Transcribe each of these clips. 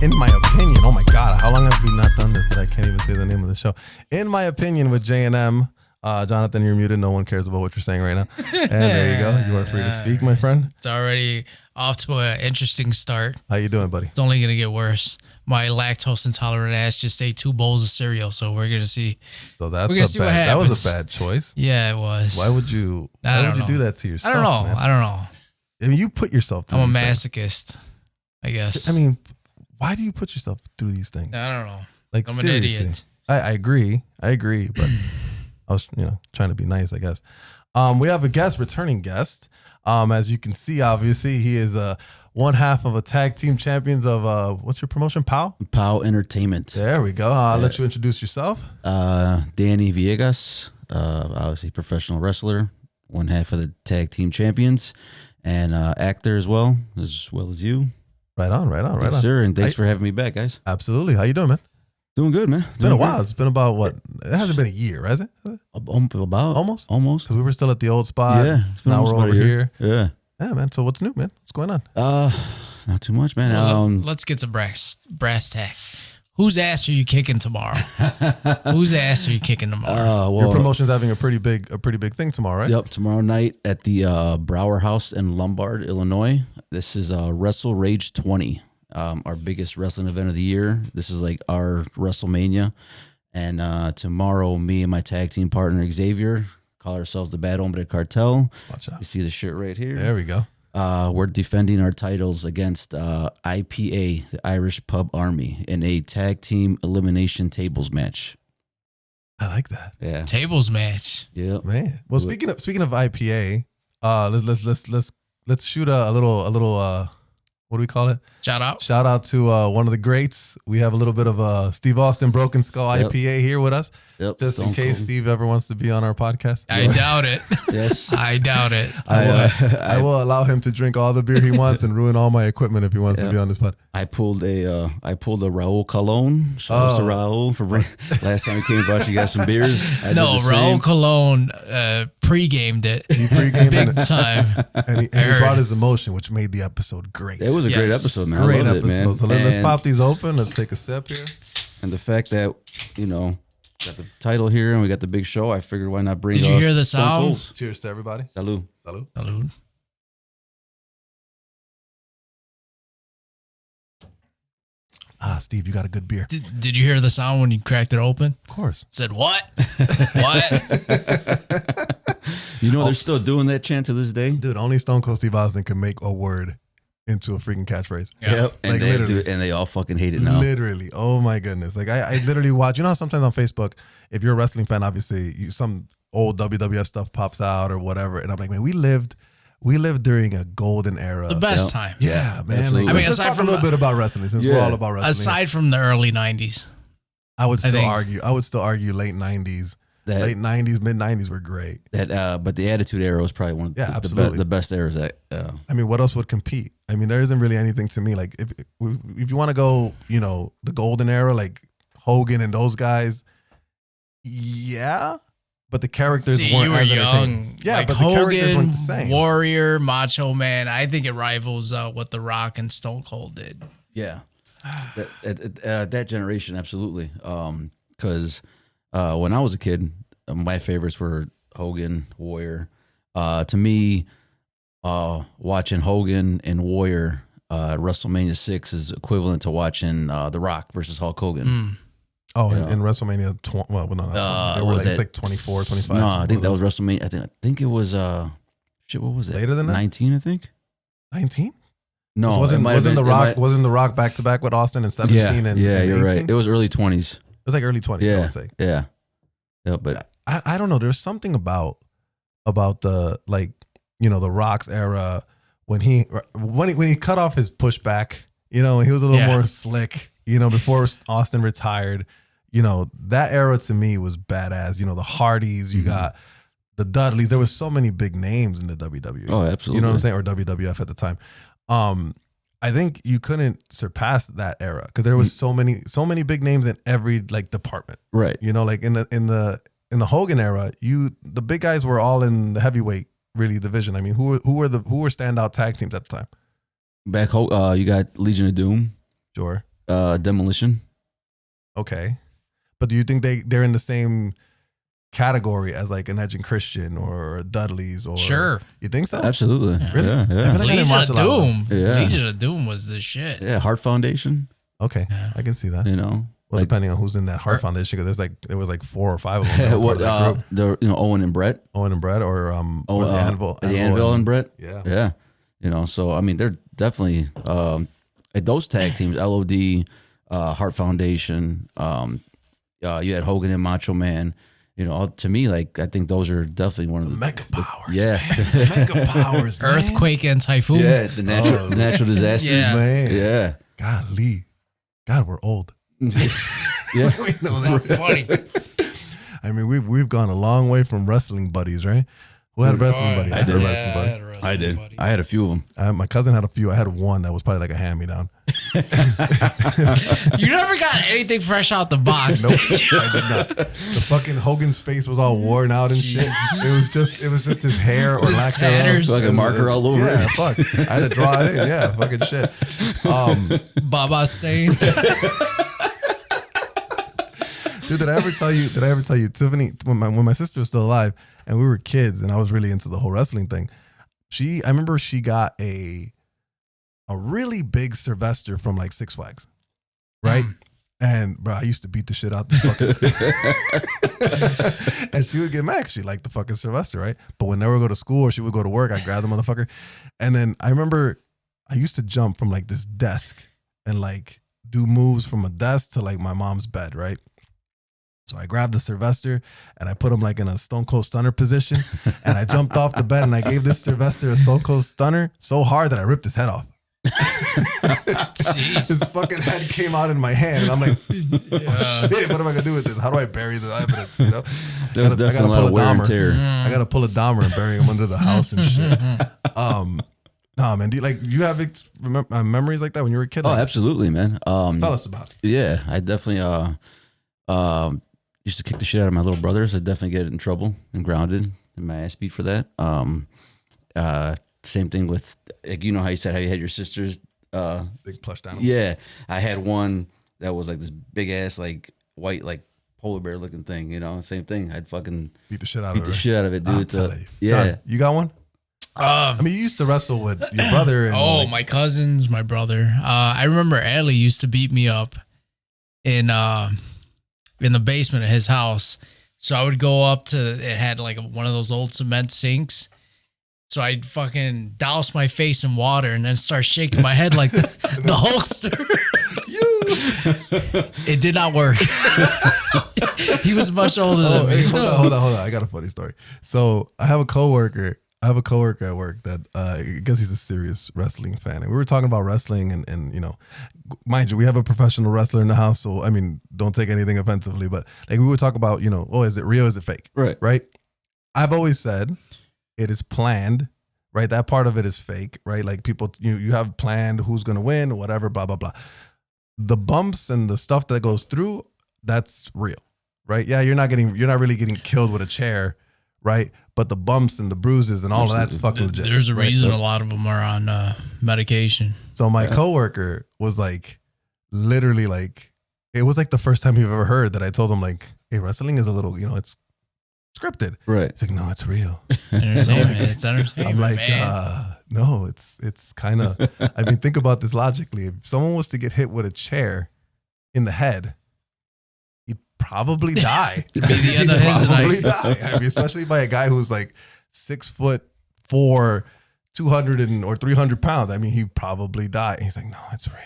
In my opinion, oh my God, how long have we not done this that I can't even say the name of the show? In my opinion, with J&M, Jonathan, you're muted. No one cares about what you're saying right now. And there you go. You are free to speak, my friend. It's already off to an interesting start. How you doing, buddy? It's only going to get worse. My lactose intolerant ass just ate 2 bowls of cereal, so we're going to see. So that's we're gonna see what happens. That was a bad choice. Yeah, it was. Why would you do that to yourself? I don't know. Man? I don't know. I mean, you put yourself through I'm a these masochist, things. I guess. I mean, why do you put yourself through these things? I don't know. Like, I'm seriously. an idiot. I agree, but I was, trying to be nice, I guess. We have a returning guest. As you can see, obviously, he is one half of a tag team champions of what's your promotion? POW Entertainment. There we go. I'll let you introduce yourself. Danny Villegas, obviously professional wrestler, one half of the tag team champions, and actor as well as you. Right on. Yes, sir. And thanks for having me back, guys. Absolutely. How you doing, man? Doing good, man. It's been a while. It's been about what? It hasn't been a year, has it? About almost. Because we were still at the old spot. Yeah. Now we're over here. Yeah. Yeah, man. So what's new, man? What's going on? Not too much, man. Well, let's get some brass tacks. Whose ass are you kicking tomorrow? Whose ass are you kicking tomorrow? Your promotion's having a pretty big thing tomorrow, right? Yep, tomorrow night at the Brower House in Lombard, Illinois. This is Wrestle Rage 20, our biggest wrestling event of the year. This is like our WrestleMania. And tomorrow, me and my tag team partner Xavier call ourselves the Bad Hombre Cartel. Watch out. You see the shirt right here. There we go. We're defending our titles against IPA, the Irish Pub Army, in a tag team elimination tables match. I like that. Yeah, tables match. Yeah, man. Well, speaking of IPA, let's shoot a little. What do we call it? Shout out to one of the greats. We have a little bit of Steve Austin Broken Skull IPA here with us. Yep, just in case Steve ever wants to be on our podcast. I doubt it. Yes. I doubt it. I will allow him to drink all the beer he wants and ruin all my equipment if he wants to be on this pod. I pulled a Raul Colon. Shout out to Raul for last time he came, brought you guys some beers. Raul Colon pre-gamed it. He pre-gamed big time. And he brought his emotion, which made the episode great. It was a great episode, man. Great I loved episode. It, man. So let's pop these open. Let's take a sip here. And the fact that, got the title here and we got the big show, I figured why not bring. Did you hear the sound? Cheers to everybody. Salud. Salud. Salud. Steve, you got a good beer. Did you hear the sound when you cracked it open? Of course. It said what? What? They're still doing that chant to this day? Dude, only Stone Cold Steve Austin can make a word into a freaking catchphrase. Yeah. Yep. And they all fucking hate it now. Literally. Oh my goodness. Like I literally watch, sometimes on Facebook, if you're a wrestling fan, obviously some old WWF stuff pops out or whatever. And I'm like, man, we lived during a golden era. The best time. Yeah, man. Like, let's talk a little bit about wrestling since we're all about wrestling. Aside from the early 90s. I would still argue late 90s. Late 90s, mid 90s were great. But the Attitude Era was probably one of the best eras. I mean, what else would compete? I mean, there isn't really anything to me. Like, if you want to go, the golden era, like Hogan and those guys, yeah. But the characters weren't as entertaining. Yeah, like but Hogan, the characters weren't the same. Warrior, Macho Man. I think it rivals what The Rock and Stone Cold did. Yeah. That generation, absolutely. Because when I was a kid, my favorites were Hogan, Warrior. To me, watching Hogan and Warrior at WrestleMania 6 is equivalent to watching The Rock versus Hulk Hogan. Oh, in WrestleMania, it's like 24, 25. No, I think that was WrestleMania. I think it was, what was it? Later than that? 19, I think. 19? No, wasn't The Rock back to back with Austin in 17 and you're 18? right. It was early 20s. It was like early 20s, I would say. Yeah. Yeah, but I don't know. There's something about the The Rock's era when he cut off his pushback. He was a little more slick. Before Austin retired. That era to me was badass. The Hardys, you got the Dudleys. There was so many big names in the WWE. Oh, absolutely. You know what I'm saying? Or WWF at the time. I think you couldn't surpass that era because there was so many big names in every department. Right. Like in the Hogan era, the big guys were all in the heavyweight division. I mean, who were standout tag teams at the time? Back home, you got Legion of Doom. Sure. Demolition. Okay. But do you think they're in the same category as like an Edge and Christian or Dudley's or Sure. You think so? Absolutely. Really? Yeah. I feel Yeah. like I didn't Legion watch of a lot of Doom. them. Yeah. Legion of Doom was the shit. Yeah. Heart Foundation. Okay. Yeah. I can see that. You know. Well, Like- depending on who's in that Heart Foundation, because there was like 4 or 5 of them. That were what? part of that group. The Owen and Brett. Owen and Brett or the Anvil. The Anvil and Brett. Yeah. Yeah. You know. So I mean, they're definitely those tag teams. LOD, Heart Foundation. You had Hogan and Macho Man. You know, to me, like I think those are definitely one of the Mega powers. Yeah. Man. Mega powers. Man. Earthquake and Typhoon. Yeah, the natural disasters. Yeah. Man. Yeah. Golly. God, we're old. Yeah. We know that. Funny. I mean, we've gone a long way from wrestling buddies, right? Who had a wrestling buddy? I had a did. wrestling buddy. I did. I had a few of them. My cousin had a few. I had one that was probably like a hand-me-down. You never got anything fresh out the box. Nope, Did you? I did not. The fucking Hogan's face was all worn out and shit. It was just his hair or lack thereof. tatters. Like a marker all over Yeah, it. fuck. I had to draw it in. Yeah, fucking shit. Baba stain. Dude, did I ever tell you, Tiffany, when my sister was still alive and we were kids and I was really into the whole wrestling thing, I remember she got a really big Sylvester from like Six Flags, right? And bro, I used to beat the shit out this fucking and she would get mad 'cause she liked the fucking Sylvester, right? But when they would go to school or she would go to work, I'd grab the motherfucker. And then I remember I used to jump from like this desk and like do moves from a desk to like my mom's bed, right? So I grabbed the Sylvester and I put him like in a Stone Cold Stunner position and I jumped off the bed and I gave this Sylvester a Stone Cold Stunner so hard that I ripped his head off. Jeez. His fucking head came out in my hand and I'm like, oh, shit, what am I gonna do with this? How do I bury the evidence? You know, There was definitely a lot of wear and tear. I gotta pull a Dahmer and bury him under the house and shit. Nah, man, do you have memories like that when you were a kid? Oh, Like, absolutely, man. tell us about it. Yeah, I definitely used to kick the shit out of my little brothers. I'd definitely get in trouble and grounded and my ass beat for that. Same thing with, like, you know how you said how you had your sisters. Big plush down. Yeah, I had one that was like this big ass, like white, like polar bear looking thing. You know, same thing. I'd fucking Beat the shit out beat of the her. shit out of it, dude. I'll tell you. Yeah. John, you got one? I mean, you used to wrestle with your brother. And Oh, like, my cousins, my brother. I remember Ellie used to beat me up in the basement of his house. So I would go up to, it had like one of those old cement sinks. So I'd fucking douse my face in water and then start shaking my head like the Hulkster. It did not work. He was much older than me. Hey, so- hold on. I got a funny story. So I have a coworker at work that I guess he's a serious wrestling fan. And we were talking about wrestling and you know, mind you, we have a professional wrestler in the house. So, I mean, don't take anything offensively, but like we would talk about, you know, oh, is it real? Is it fake? Right. Right. I've always said it is planned, right? That part of it is fake, right? Like people, you have planned who's going to win or whatever, blah, blah, blah. The bumps and the stuff that goes through, that's real, right? Yeah, you're not really getting killed with a chair, right? But the bumps and the bruises and all of that's fucking legit. There's a right? reason So- a lot of them are on medication. So my coworker was like, literally like, it was like the first time you've ever heard that I told him like, hey, wrestling is a little, you know, it's scripted. Right. It's like, no, it's real. Entertainment. It's entertainment. I'm like, man. no, it's kind of, I mean, think about this logically. If someone was to get hit with a chair in the head, he'd probably die. It'd be the end of his probably night. die. I mean, especially by a guy who's like 6'4", 200 or 300 pounds. I mean, he'd probably die. He's like, no, it's real.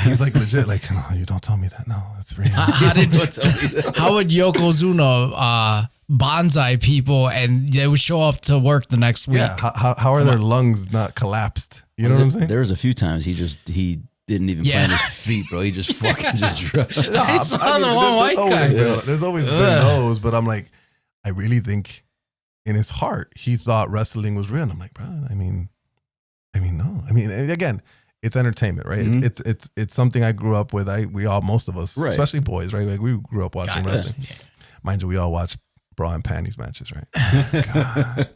He's like legit, like, no, you don't tell me that. No, it's real. How would Yokozuna bonsai people and they would show up to work the next week? Yeah. How are their lungs not collapsed? You know what I'm saying? There was a few times he didn't even plant his feet, bro. He just fucking just dropped. No, I saw the one white guy. There's always been those, but I'm like, I really think in his heart he thought wrestling was real. And I'm like, bro, I mean, no. I mean, again, it's entertainment, right? Mm-hmm. It's something I grew up with. Most of us, Right. especially boys, right? Like we grew up watching wrestling. Yeah. Mind you, we all watch bra and panties matches, right? God.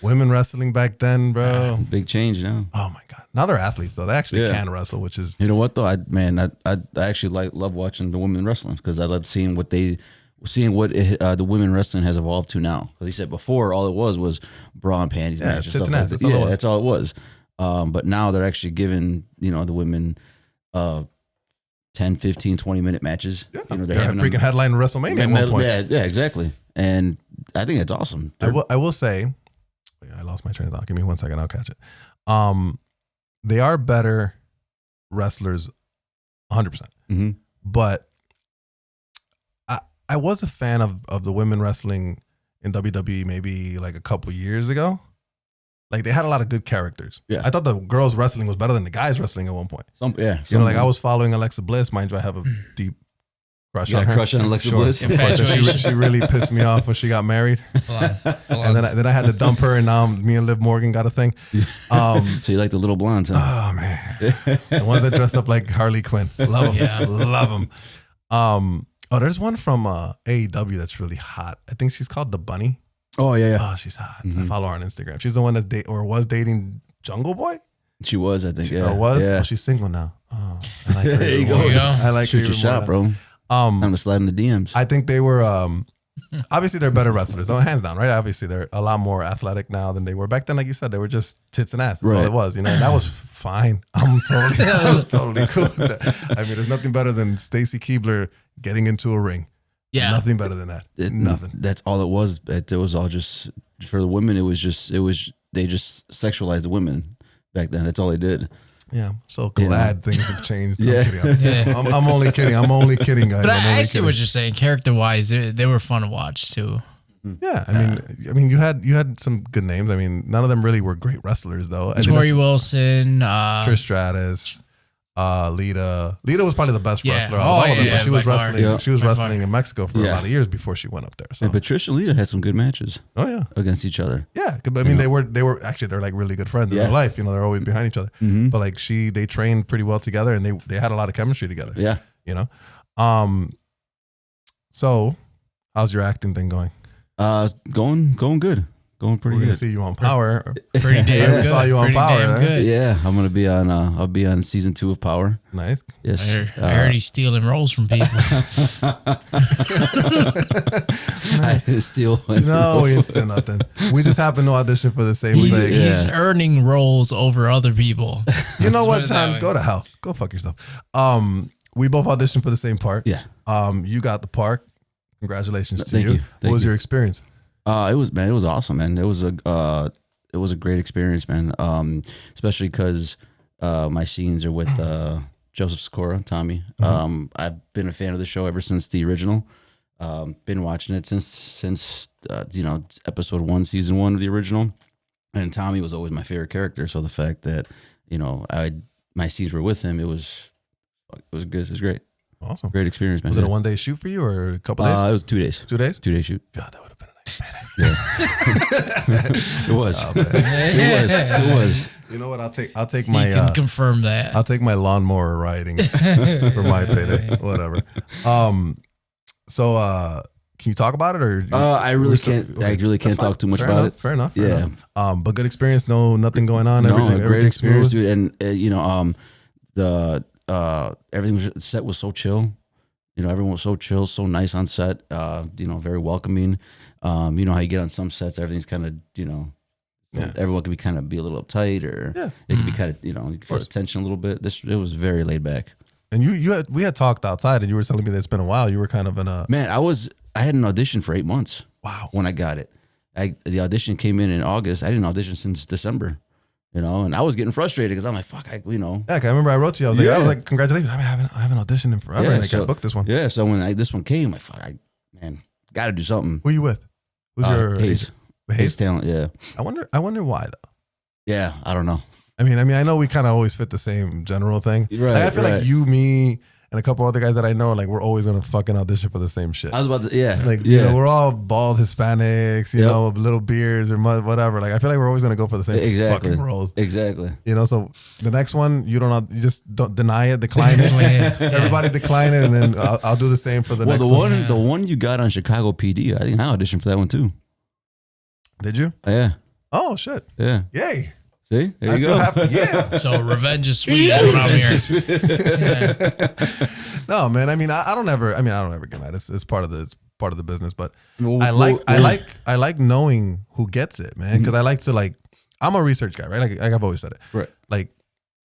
Women wrestling back then, bro. Big change now. Oh my God. Now they're athletes though. They actually can wrestle, which is, you know what though? I actually love watching the women wrestling because I love seeing what the women wrestling has evolved to now. Because he said before all it was bra and panties matches. Tits and ass. That's all it was. That's all it was. But now they're actually giving, the women 10, 15, 20-minute matches. Yeah. They're having freaking headline WrestleMania at one point. Yeah, exactly. And I think it's awesome. I will say, I lost my train of thought. Give me 1 second. I'll catch it. They are better wrestlers 100%. Mm-hmm. But I was a fan of the women wrestling in WWE maybe like a couple years ago. Like they had a lot of good characters. Yeah. I thought the girls wrestling was better than the guys wrestling at one point. I was following Alexa Bliss. Mind you, I have a deep crush on her. Crush on Alexa Bliss. She really pissed me off when she got married. Hold on. And then I had to dump her, and now me and Liv Morgan got a thing. So you like the little blondes, huh? Oh man, the ones that dress up like Harley Quinn. Love them. Yeah. Love them. There's one from AEW that's really hot. I think she's called the Bunny. Oh yeah. Oh, she's hot. I follow her on Instagram. She's the one that's was dating Jungle Boy. She was, I think. Yeah. Oh, she's single now. Oh, I like her. There you go. I like her. Shoot your shot, bro. I'm gonna slide in the DMs. I think they were obviously they're better wrestlers. Hands down, right? Obviously they're a lot more athletic now than they were back then. Like you said, they were just tits and ass. That's all it was. And that was fine. I was totally cool with that. I mean, there's nothing better than Stacy Keibler getting into a ring. Yeah, nothing better than that. Nothing. That's all it was. It was all just for the women. They just sexualized the women back then. That's all they did. Yeah, so glad things have changed. I'm only kidding. I'm only kidding, guys. But I see what you're saying. Character wise, they were fun to watch too. Yeah, I mean, you had some good names. I mean, none of them really were great wrestlers though. Tori Wilson, Trish Stratus. Lita was probably the best wrestler out of all of them. But she was wrestling. She was wrestling in Mexico for a lot of years before she went up there. So. Yeah, but Trish and Lita had some good matches. Oh yeah, against each other. Yeah, I mean they were actually they're like really good friends in real life. They're always behind each other. Mm-hmm. But like they trained pretty well together, and they had a lot of chemistry together. Yeah, So, how's your acting thing going? Going good. Going pretty good. We're gonna see you on Power. Pretty damn good. We saw you on Power. Good. Yeah, I'm gonna be on. I'll be on season 2 of Power. Nice. Yes. I heard he's stealing roles from people. I didn't steal one. No, he didn't steal nothing. We just happened to audition for the same thing. He's earning roles over other people. You know what, John? Go to hell. Go fuck yourself. We both auditioned for the same part. Yeah. You got the part. Congratulations to Thank you. you. What was your experience? It was awesome, man. It was a great experience, man. Especially because my scenes are with Joseph Sikora, Tommy. Mm-hmm. I've been a fan of the show ever since the original. Been watching it since episode 1, season 1 of the original. And Tommy was always my favorite character. So the fact that my scenes were with him, it was good. It was great. Awesome. Great experience, man. Was it a 1-day shoot for you or a couple days? It was 2 days. 2 days? 2-day shoot. God, that would have been a nice minute. Yeah. It was. Oh, it was. You know what? I'll take my. You can confirm that. I'll take my lawnmower riding for my payday. Whatever. So, can you talk about it or? I really can't. Okay. I really can't talk too much about it. Fair enough. But good experience. No, nothing going on. No, great experience, dude. And everything was set was so chill. Everyone was so chill, so nice on set. Very welcoming. You know how you get on some sets, everything's kind of, everyone can be a little uptight, or it can be kind of, you can feel the tension a little bit. It was very laid back. And we had talked outside, and you were telling me that it's been a while. You were kind of in a man. I had an audition for 8 months. Wow. When I got it, the audition came in August. I didn't audition since December. And I was getting frustrated because I'm like, fuck, Yeah, I remember I wrote to you. I was like, congratulations. I haven't auditioned in forever, and I got booked this one. Yeah, so when this one came, I'm like, fuck, got to do something. Who are you with? Who's your Hayes talent? Yeah. I wonder why though. Yeah, I don't know. I mean, I know we kind of always fit the same general thing. Right. I feel like you, me, and a couple other guys that I know, like we're always gonna fucking audition for the same shit. I was about to, yeah. Like, you know, we're all bald Hispanics, you Yep. know, little beards or whatever. Like, I feel like we're always gonna go for the same fucking roles. Exactly. You know, so the next one, you just don't deny it, decline it. Everybody decline it, and then I'll do the same for the next one. The one you got on Chicago PD, I think I auditioned for that one too. Did you? Yeah. Oh shit! Yeah. Yay! See, there you go. Yeah. So revenge is sweet is what I'm hearing. Yeah. No, man. I mean, I don't ever get mad. It's part of the business. But I like knowing who gets it, man. Because I like to I'm a research guy, right? Like I've always said it. Right. Like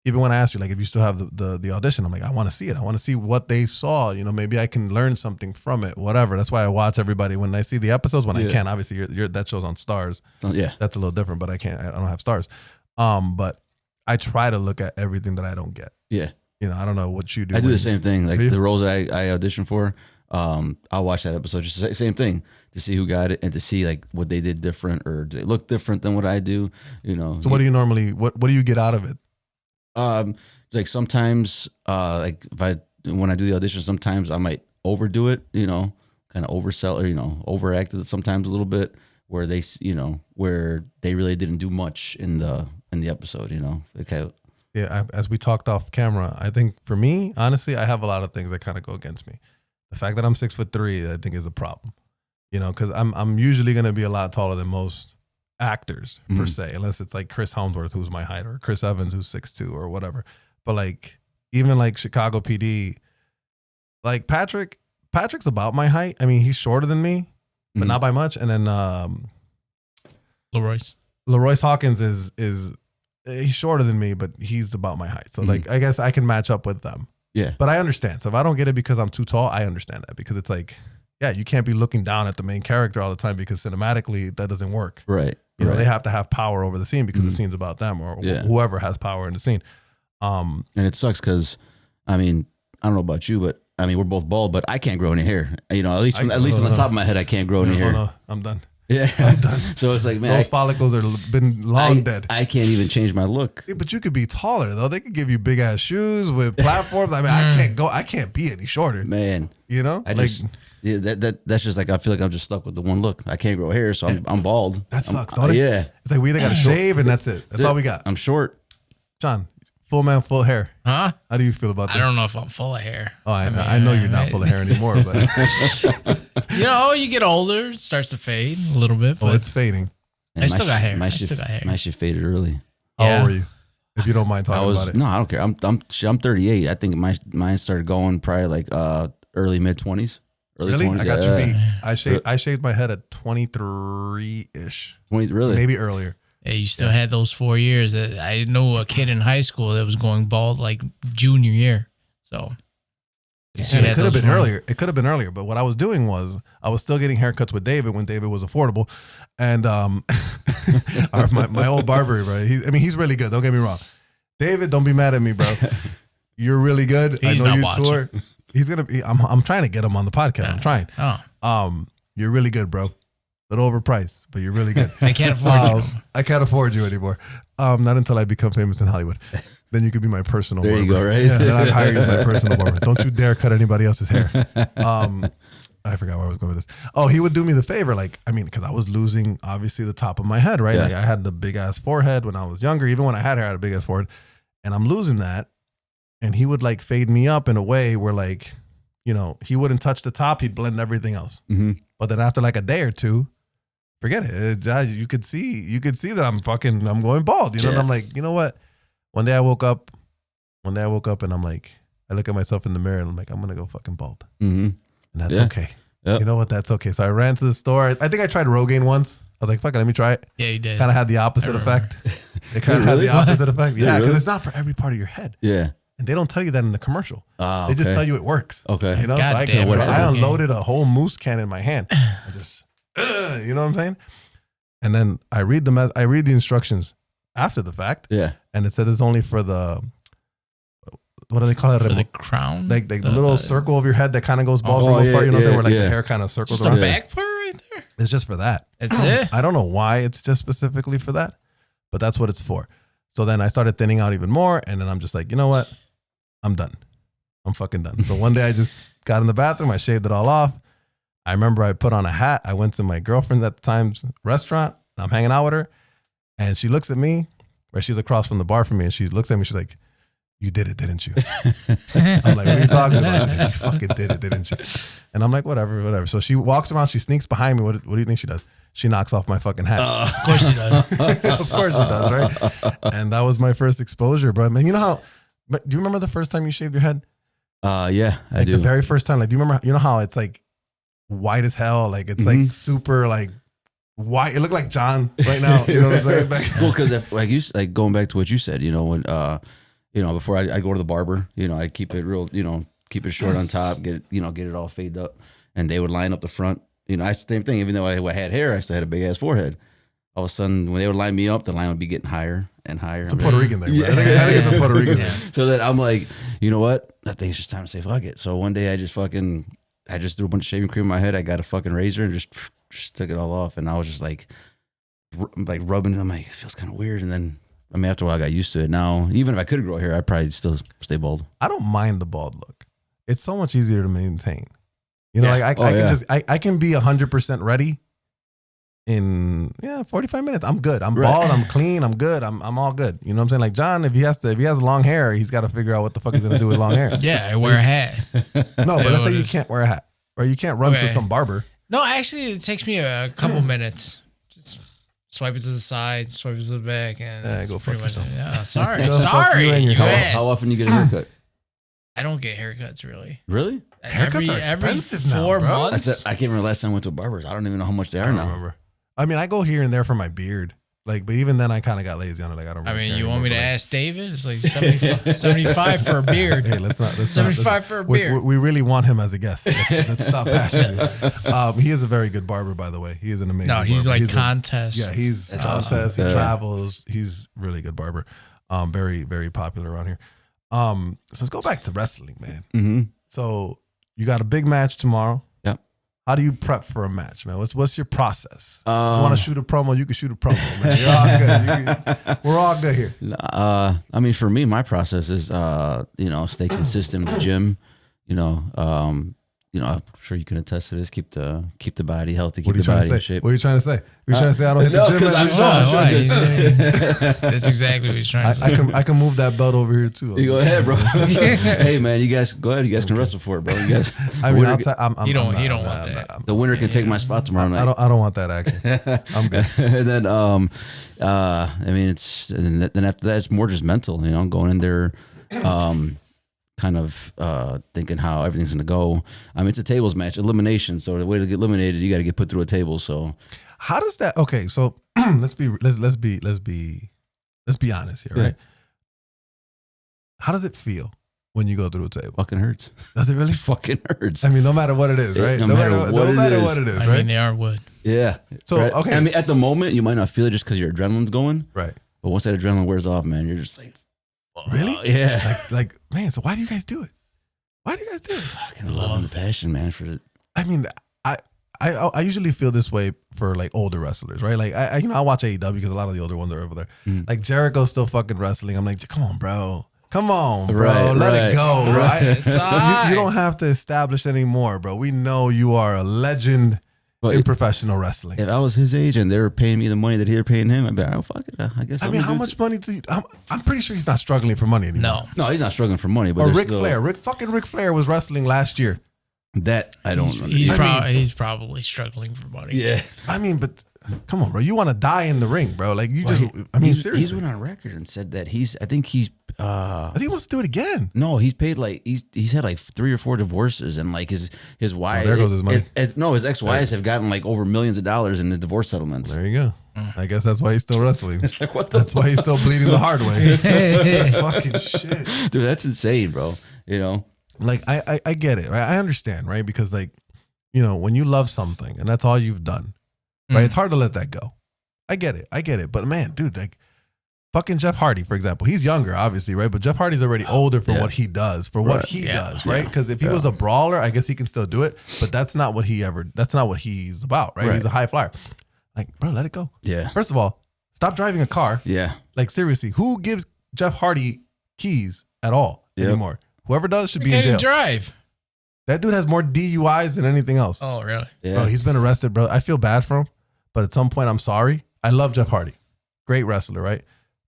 even when I asked you, like if you still have the audition, I'm like, I want to see it. I want to see what they saw. You know, maybe I can learn something from it. Whatever. That's why I watch everybody when I see the episodes. When I can, obviously, that show's on Stars. Yeah, that's a little different. But I can't. I don't have Stars. But I try to look at everything that I don't get. Yeah. You know, I don't know what you do. I do the same thing. Like the roles that I audition for, I'll watch that episode. Just the same thing to see who got it and to see like what they did different or do they look different than what I do. You know. So what do you normally what do you get out of it? Like sometimes, like when I do the audition, sometimes I might overdo it. You know, kind of oversell or overact it sometimes a little bit. Where they really didn't do much in the episode. You know. Okay. Yeah, as we talked off camera, I think for me, honestly, I have a lot of things that kind of go against me. The fact that I'm 6'3", I think is a problem. You know, because I'm usually going to be a lot taller than most actors per se, unless it's like Chris Helmsworth, who's my height, or Chris Evans, who's 6'2", or whatever. But like even like Chicago PD, like Patrick's about my height. I mean, he's shorter than me, but not by much. And then Leroyce Hawkins is he's shorter than me, but he's about my height. So like, I guess I can match up with them. Yeah. But I understand. So if I don't get it because I'm too tall, I understand that, because it's like, yeah, you can't be looking down at the main character all the time, because cinematically that doesn't work. Right. You know, they have to have power over the scene because the scene's about them, or whoever has power in the scene. And it sucks because, I mean, I don't know about you, but I mean, we're both bald, but I can't grow any hair. You know, at least on the top of my head, I can't grow any hair. No, I'm done. Yeah, I'm done. So it's like, man, those follicles are been long dead. I can't even change my look. Yeah, but you could be taller though. They could give you big ass shoes with platforms. I mean, I can't be any shorter, man. You know, that's just like, I feel like I'm just stuck with the one look. I can't grow hair, so I'm bald. That sucks, don't it? Yeah, it's like we either got to shave and that's it. That's all we got. I'm short. John, full man, full hair. Huh? How do you feel about this? I don't know if I'm full of hair. Oh, I know you're not full of hair anymore, but you get older, it starts to fade a little bit. But it's fading. I still got hair. My shit faded early. How old were you? If you don't mind talking about it. No, I don't care. I'm 38. I think mine started going probably like early mid 20s. Really? 20s. I got you beat. I shaved my head at 23-ish. 20, really? Maybe earlier. Hey, you still had those 4 years. I know a kid in high school that was going bald like junior year. So it could have been earlier. It could have been earlier. But what I was doing was I was still getting haircuts with David when David was affordable, and my old barber, right? He's really good. Don't get me wrong, David. Don't be mad at me, bro. You're really good. He's I know not you watching. tour. He's gonna be. I'm trying to get him on the podcast. I'm trying. Oh, you're really good, bro. Little overpriced, but you're really good. I can't afford you. I can't afford you anymore. Not until I become famous in Hollywood. Then you could be my personal barber. There you go, right? Yeah, then I'd hire you as my personal barber. Don't you dare cut anybody else's hair. I forgot where I was going with this. Oh, he would do me the favor. Like, I mean, because I was losing, obviously, the top of my head, right? Yeah. Like, I had the big-ass forehead when I was younger. Even when I had hair, I had a big-ass forehead. And I'm losing that. And he would, like, fade me up in a way where, like, you know, he wouldn't touch the top. He'd blend everything else. Mm-hmm. But then after, like, a day or two, forget it. You could see that I'm going bald. You know, and I'm like, you know what? One day I woke up and I'm like, I look at myself in the mirror and I'm like, I'm gonna go fucking bald. Mm-hmm. And that's okay. Yep. You know what? That's okay. So I ran to the store. I think I tried Rogaine once. I was like, fuck it, let me try it. Yeah, you did. Kind of had the opposite effect. It kind of had the opposite effect. Yeah, because it's not for every part of your head. Yeah. And they don't tell you that in the commercial. Oh, they just tell you it works. Okay. You know, God so I unloaded a whole moose can in my hand. I just, you know what I'm saying? And then I read the instructions after the fact. Yeah. And it said it's only for the, what do they call it? For the crown? Like the little circle of your head that kind of goes bald for the most part. You know what I'm saying? Where like the hair kind of circles just around. The back part right there? It's just for that. That's it? I don't know why it's just specifically for that, but that's what it's for. So then I started thinning out even more. And then I'm just like, you know what? I'm done. I'm fucking done. So one day I just got in the bathroom. I shaved it all off. I remember I put on a hat. I went to my girlfriend at the time's restaurant. I'm hanging out with her. And she looks at me, where she's across from the bar from me. And she looks at me. She's like, you did it, didn't you? I'm like, what are you talking about? She's like, you fucking did it, didn't you? And I'm like, whatever. So she walks around. She sneaks behind me. What do you think she does? She knocks off my fucking hat. Of course she does. Of course she does, right? And that was my first exposure, bro. Man, you know how, but do you remember the first time you shaved your head? Yeah, I like do. The very first time, like, do you remember, you know how it's like white as hell? Like it's like super like white. It looked like John right now. You know what I'm saying? Like, Well, because like going back to what you said, when, before I go to the barber, I keep it real, keep it short on top, get it all faded up, and they would line up the front. Same thing. Even though I had hair, I still had a big ass forehead. All of a sudden, when they would line me up, the line would be getting higher and higher. It's a Puerto Rican thing, bro. I think it's a Puerto Rican thing. So that I'm like, you know what? I think it's just time to say fuck it. So one day I just threw a bunch of shaving cream in my head. I got a fucking razor and just took it all off. And I was just like rubbing it. I'm like, it feels kind of weird. And then, after a while I got used to it. Now, even if I could grow hair, I'd probably still stay bald. I don't mind the bald look. It's so much easier to maintain. I can be 100% ready in 45 minutes. I'm good. I'm bald. I'm clean. I'm good. I'm all good. You know what I'm saying? Like John, if he has long hair, he's got to figure out what the fuck he's gonna do with long hair. Yeah, I wear a hat. No, but let's say you can't wear a hat, or you can't run to some barber. No, actually, it takes me a couple minutes. Just swipe it to the side, swipe it to the back, and go fuck yourself. Yeah, sorry. How often you get a haircut? I don't get haircuts really. Really? Haircuts are expensive now, 4 bro. months. I can't remember last time I went to a barber's. I don't even know how much they are now. Remember. I go here and there for my beard. Like, but even then I kind of got lazy on it. Like, I don't really care you want me to anymore, ask David? It's like 75 for a beard. Hey, let's 75 for a beard. We really want him as a guest. Let's stop asking. He is a very good barber, by the way. He is an amazing barber. He's like contest. He's contest. He travels. He's really good barber. Very, very popular around here. So let's go back to wrestling, man. Mm-hmm. So you got a big match tomorrow. Yep. How do you prep for a match, man? What's your process? You want to shoot a promo? You can shoot a promo, man. You're all good. We're all good here. For me, my process is, stay consistent with the gym. I'm sure you can attest to this. Keep the body healthy. Keep the body in shape. What are you trying to say? You're trying to say I don't hit the gym? That's exactly what he's trying to say. I can move that belt over here too. You go ahead, bro. Hey, man, you guys go ahead. You guys can wrestle for it, bro. You guys. He don't want that. The winner can take my spot tomorrow night. I don't want that action. I'm good. And then then after that, it's more just mental. Going in there. Kind of thinking how everything's gonna go. It's a tables match, elimination. So the way to get eliminated, you got to get put through a table. So how does that? Okay, so let's be honest here, right? How does it feel when you go through a table? Fucking hurts. Does it really? Fucking hurts. No matter what it is, right? No matter what it is, right? They are wood. Yeah. So right? okay. At the moment, you might not feel it just because your adrenaline's going, right? But once that adrenaline wears off, man, you're just like. Really? Yeah. Like, man, so why do you guys do it? Fucking love the passion, man, for it. I usually feel this way for like older wrestlers, right? Like I watch AEW because a lot of the older ones are over there. Like Jericho's still fucking wrestling. I'm like, come on, bro. Let it go, bro. It's all right. You don't have to establish anymore, bro. We know you are a legend in professional wrestling. If I was his age and they were paying me the money that he was paying him, I'd be like, oh, fuck it. I guess. How much money do you? I'm pretty sure he's not struggling for money anymore. No, he's not struggling for money. But or Ric Flair. Ric Flair was wrestling last year. That I don't. He's probably struggling for money. Yeah. But come on, bro. You want to die in the ring, bro. Like you seriously. He's went on record and said that I think he wants to do it again. No, he's paid he's had like 3 or 4 divorces and like his wife. There goes his money. His ex-wives have gotten like over millions of dollars in the divorce settlements. There you go. I guess that's why he's still wrestling. It's like that's why he's still bleeding the hard way. Fucking shit, dude. That's insane, bro. Like I get it, right? I understand, right? Because like, when you love something and that's all you've done. Right, it's hard to let that go. I get it. But man, dude, like fucking Jeff Hardy, for example, he's younger, obviously, right? But Jeff Hardy's already older for what he does, right? Because if he was a brawler, I guess he can still do it. But that's not what he's about, right? He's a high flyer. Like, bro, let it go. Yeah. First of all, stop driving a car. Yeah. Like seriously, who gives Jeff Hardy keys at all anymore? Whoever does should be in Can't jail. even drive. That dude has more DUIs than anything else. Oh, really? Yeah. Bro, he's been arrested, bro. I feel bad for him, but at some point, I'm sorry. I love Jeff Hardy. Great wrestler, right?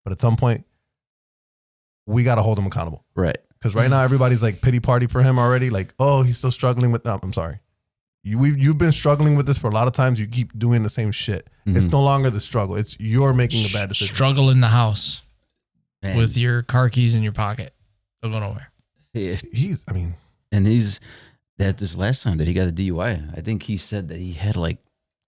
But at some point, we got to hold him accountable. Right. Because right now, everybody's like pity party for him already. Like, oh, he's still struggling with that. I'm sorry. You've been struggling with this for a lot of times. You keep doing the same shit. Mhm. It's no longer the struggle. It's you're making a bad decision. Struggle in the house Man. with your car keys in your pocket. Don't go nowhere. Yeah. And That this last time that he got a DUI, I think he said that he had like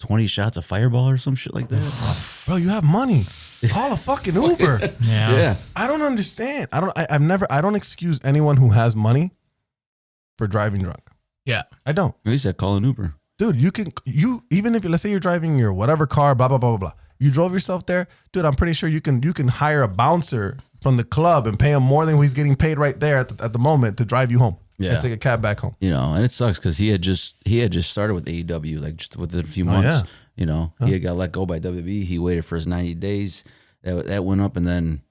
20 shots of Fireball or some shit like that. bro, you have money. Call a fucking Uber. Yeah. I don't understand. I don't excuse anyone who has money for driving drunk. Yeah. I don't. He said call an Uber. Dude, even if let's say you're driving your whatever car, blah, blah, blah, blah, blah. You drove yourself there, dude, I'm pretty sure you can hire a bouncer from the club and pay him more than he's getting paid right there at the moment to drive you home. Yeah. And take a cab back home. You know, and it sucks because he had just started with AEW, like just within a few months. yeah. You know, he had got let go by WWE. He waited for his 90 days. That went up, and then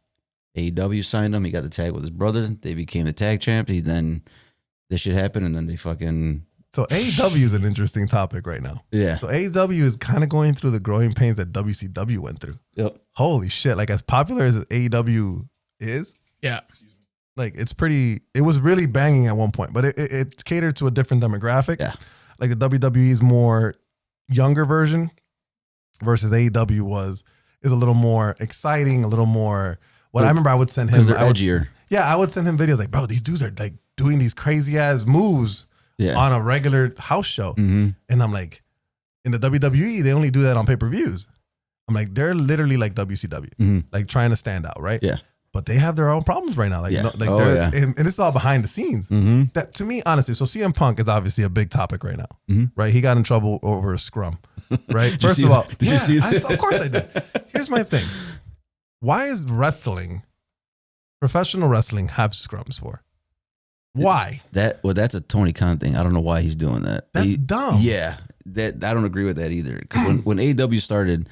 AEW signed him. He got the tag with his brother. They became the tag champ. Then this shit happened, and then they fucking. So AEW is an interesting topic right now. Yeah. So AEW is kind of going through the growing pains that WCW went through. Yep. Holy shit. Like as popular as AEW is, Yeah. like it was really banging at one point, but it catered to a different demographic. Yeah. Like the WWE's more younger version versus AEW is a little more exciting, a little more I remember I would send him. Because they're edgier. I would send him videos like, bro, these dudes are like doing these crazy ass moves on a regular house show. Mm-hmm. And I'm like, in the WWE, they only do that on pay-per-views. I'm like, they're literally like WCW, like trying to stand out, right? Yeah. But they have their own problems right now. And it's all behind the scenes. Mm-hmm. That to me, honestly, so CM Punk is obviously a big topic right now, right? He got in trouble over a scrum, right? First of all, did you see that? of course I did. Here's my thing. Why is professional wrestling have scrums for? Why? That's a Tony Khan thing. I don't know why he's doing that. That's dumb. Yeah, that I don't agree with that either. Because when AEW started,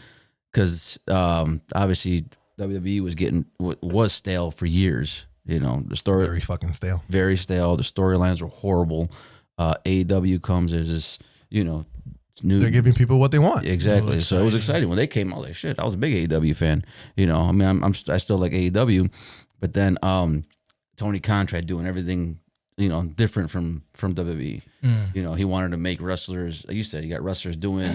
because obviously WWE was stale for years. You know, the story Very fucking stale. very stale. The storylines were horrible. AEW comes, there's this, you know, it's new. They're giving people what they want. Exactly. So it was exciting when they came out. Like shit, I was a big AEW fan. You know, I mean, I still like AEW, but then Tony Khan tried doing everything, you know, different from WWE. You know, he wanted to make wrestlers. Like you said, you got wrestlers doing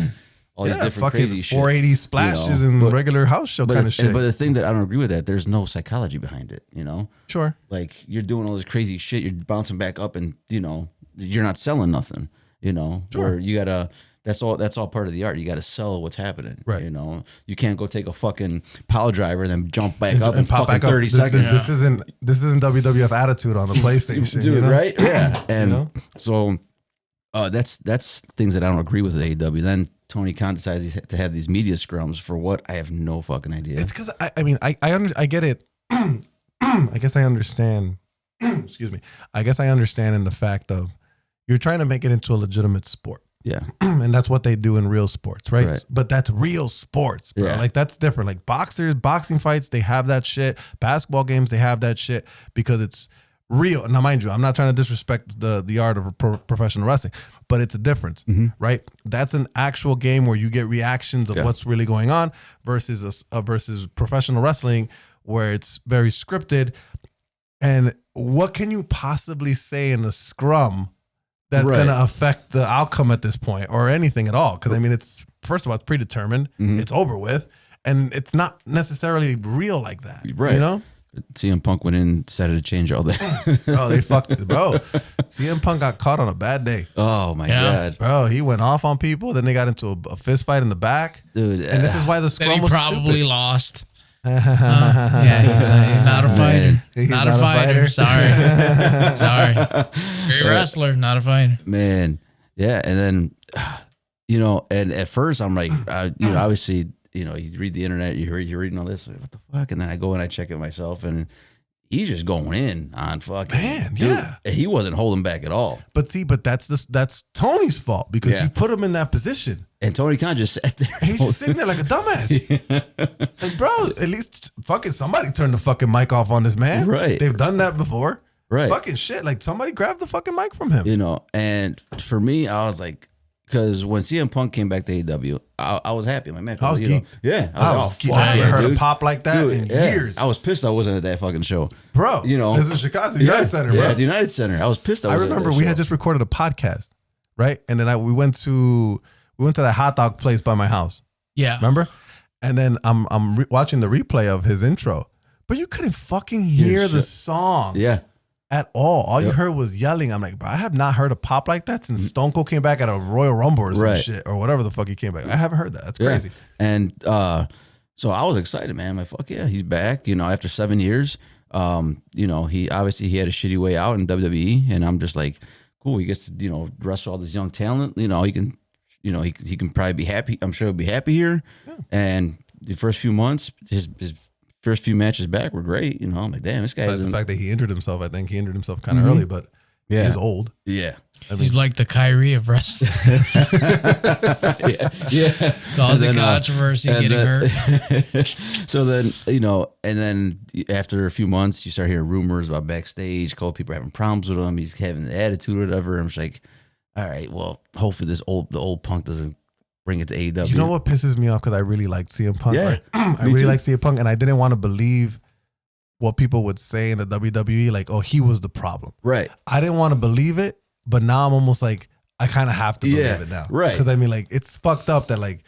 all these different crazy shit. 480 splashes in regular house show kind of shit. But the thing that I don't agree with that, there's no psychology behind it. You know, Sure. like you're doing all this crazy shit, you're bouncing back up, and you know, you're not selling nothing. You know, where you gotta. That's all part of the art. You got to sell what's happening. Right. You know, you can't go take a fucking pile driver and then jump back up and pop fucking back up. 30 seconds. This isn't WWF attitude on the PlayStation, Dude, you know? right? Yeah. And You know? so that's things that I don't agree with AEW. Then Tony Khan decides to have these media scrums for what? I have no fucking idea. It's because I get it. I guess I understand. Excuse me. I guess I understand in the fact of you're trying to make it into a legitimate sport. Yeah. And that's what they do in real sports, right? Right. But that's real sports, bro. Yeah. Like that's different. Like boxing fights, they have that shit. Basketball games, they have that shit because it's real. Now, mind you, I'm not trying to disrespect the art of professional wrestling, but it's a difference, right? That's an actual game where you get reactions of what's really going on versus versus professional wrestling where it's very scripted. And what can you possibly say in a scrum that's going to affect the outcome at this point or anything at all? Because I mean, it's first of all, it's predetermined. It's over with. And it's not necessarily real like that. Right. You know? CM Punk went in and decided to change all that. Bro, they fucked it. Bro, CM Punk got caught on a bad day. Oh, my God. Bro, he went off on people. Then they got into a fist fight in the back. Dude. And this is why the Then scrum he was probably stupid. lost. Yeah, he's not a fighter. He's not a fighter. Sorry. Great wrestler, not a fighter. Man. Yeah. And then, you know, and at first I'm like, you know, obviously, you know, you read the internet, you're reading all this, like, what the fuck? And then I go and I check it myself, and he's just going in on fucking. Man, dude, yeah. He wasn't holding back at all. But that's Tony's fault because he put him in that position. And Tony Khan just sat there. He's just sitting there like a dumbass. Like, bro, at least fucking somebody turn the fucking mic off on this man. Right. They've done that before. Right. Fucking shit. Like somebody grabbed the fucking mic from him. You know, and for me, I was like, because when CM Punk came back to AEW, I was happy. I'm like, man, I was geeked. Yeah. I was geeked. I haven't heard a pop like that in years. I was pissed I wasn't at that fucking show. Bro, you know, this is Chicago United Center, bro. Yeah, the United Center. I was pissed I remember we had just recorded a podcast, right? And then we went to that hot dog place by my house. Yeah. Remember? And then I'm watching the replay of his intro, but you couldn't fucking hear the song. Yeah. At all. All you heard was yelling. I'm like, bro, I have not heard a pop like that since Stone Cold came back at a Royal Rumble or some shit or whatever the fuck he came back. I haven't heard that. That's crazy. And so I was excited, man. I'm like, fuck yeah, he's back. You know, after 7 years. You know, he had a shitty way out in WWE, and I'm just like, cool. He gets to wrestle all this young talent. You know, he can probably be happy. I'm sure he'll be happy here. Yeah. And the first few months, his first few matches back were great. You know, I'm like, damn, this guy. Besides the fact that he injured himself, I think he injured himself kind of early, but he's old. Yeah. He's like the Kyrie of wrestling. yeah. Causing controversy, getting hurt. So then, and then after a few months, you start hearing rumors about backstage. People are having problems with him. He's having an attitude or whatever. I'm just like, all right, well, hopefully the old Punk doesn't bring it to AEW. You know what pisses me off? Because I really liked CM Punk. Yeah, right? I really like CM Punk, and I didn't want to believe what people would say in the WWE, like, oh, he was the problem. Right. I didn't want to believe it, but now I'm almost like, I kind of have to believe it now. Right. Because I mean, like, it's fucked up that like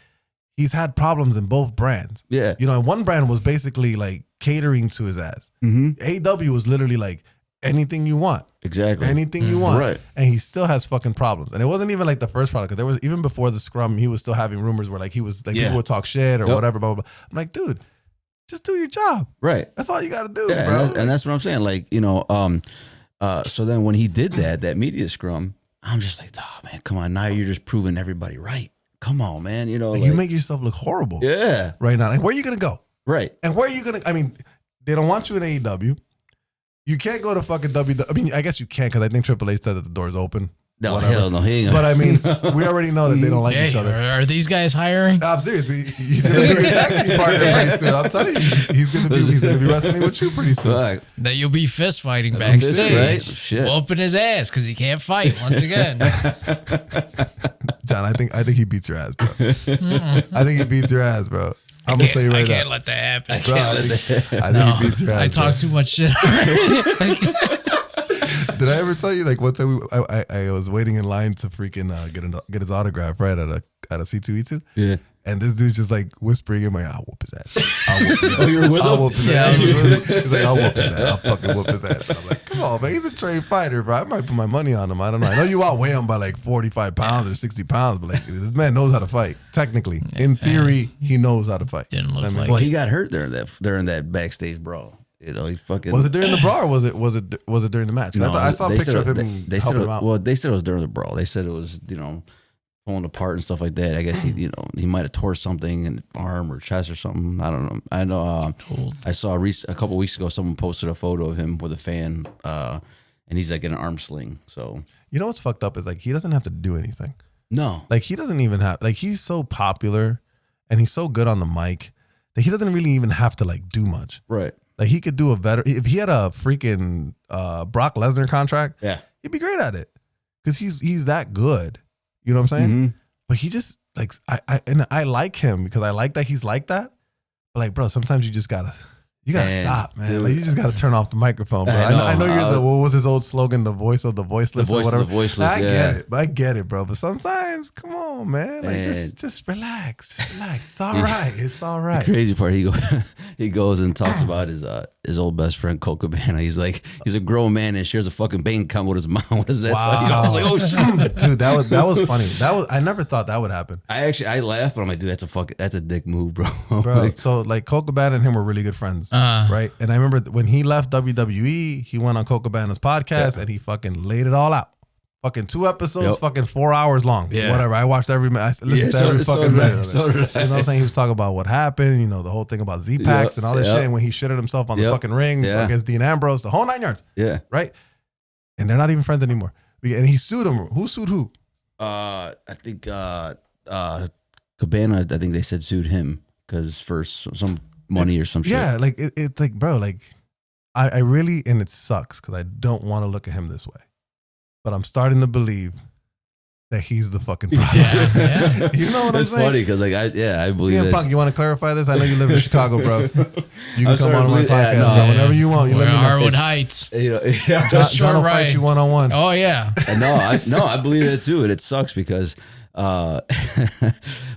he's had problems in both brands. Yeah. And one brand was basically like catering to his ass. AEW was literally like, anything you want. Exactly. Anything you want. Right. And he still has fucking problems. And it wasn't even like the first product. Because there was, even before the scrum, he was still having rumors where like he was like, people would talk shit or whatever, blah, blah, blah. I'm like, dude, just do your job. Right. That's all you got to do, bro. And that's what I'm saying. Like, so then when he did that media scrum, I'm just like, oh man, come on. Now you're just proving everybody right. Come on, man. Like, you make yourself look horrible. Yeah. Right now. Like, where are you going to go? Right. And where are you going to, I mean, they don't want you in AEW. You can't go to fucking WWE. I mean, I guess you can because I think Triple H said that the door's open. No, hell no. He ain't but I mean, we already know that they don't like each other. Are these guys hiring? No, I'm serious. He's going to be a tag team partner pretty soon. I'm telling you, he's going to be wrestling with you pretty soon. Right. That you'll be fist fighting backstage. Right? Shit. Whooping his ass because he can't fight once again. John, I think he beats your ass, bro. I think he beats your ass, bro. I'm gonna tell you right now. I can't let that happen. Bro, I think he beats your ass. I talk too much shit. Did I ever tell you, like, one time I was waiting in line to freaking get his autograph right at a C2E2? Yeah. And this dude's just like whispering in my ear, I'll whoop his ass. I'll whoop his ass. Oh, you were with him? I'll whoop his ass. He's like, I'll whoop his ass. I'll fucking whoop his ass. I'm like, come on, man. He's a trained fighter, bro. I might put my money on him. I don't know. I know you outweigh him by like 45 pounds or 60 pounds, but like, this man knows how to fight. Technically. In theory, he knows how to fight. Didn't look like Well, he got hurt during that backstage brawl. He fucking. Was it during the brawl or was it during the match? No, I saw a picture of him helping him out. Well, they said it was during the brawl. They said it was, pulling apart and stuff like that. I guess he might have tore something in the arm or chest or something. I don't know. I know. I saw a couple weeks ago someone posted a photo of him with a fan, and he's like in an arm sling. So what's fucked up is like he doesn't have to do anything. No, like he doesn't even have like he's so popular and he's so good on the mic that he doesn't really even have to like do much. Right. Like he could do a better if he had a freaking Brock Lesnar contract. Yeah, he'd be great at it because he's that good. You know what I'm saying? Mm-hmm. But he just like I like him because I like that he's like that. But like, bro, sometimes you just gotta stop, man. Like, you just gotta turn off the microphone, bro. I know you're what was his old slogan? The voice of the voiceless or whatever. The voiceless, I get it, bro. But sometimes, come on, man. Like just relax. Just relax. It's all right. It's all right. The crazy part, he goes and talks about his old best friend Colt Cabana. He's like, he's a grown man and shares a fucking bank account with his mom. What is that? Wow. I was like, oh shit. Dude, that was funny. I never thought that would happen. I laughed, but I'm like, dude, that's a dick move, bro. Bro, like, so like Colt Cabana and him were really good friends. Right. And I remember when he left WWE, he went on Colt Cabana's podcast and he fucking laid it all out. Fucking 2 episodes, fucking 4 hours long. Yeah. Whatever. I watched every minute. I listened to every fucking minute. So did I. You know what I'm saying? He was talking about what happened, the whole thing about Z-Packs and all this shit. And when he shitted himself on the fucking ring against Dean Ambrose, the whole 9 yards. Yeah. Right? And they're not even friends anymore. And he sued him. Who sued who? I think Cabana, I think they said sued him because for some money or some shit. Yeah, like it's like, bro, like I really, and it sucks because I don't want to look at him this way, but I'm starting to believe that he's the fucking problem. Yeah. You know what That's I'm saying? funny because like I believe CM it. Punk, you want to clarify this? I know you live in Chicago, bro. You can I'm come sorry, on my believe- podcast, yeah, no, bro. yeah. Whenever you want. You We're let me know. Harwood It's- Heights. You know, yeah. John, Just John will short fight ride. you one-on-one. Oh yeah. No, I believe that too, and it sucks because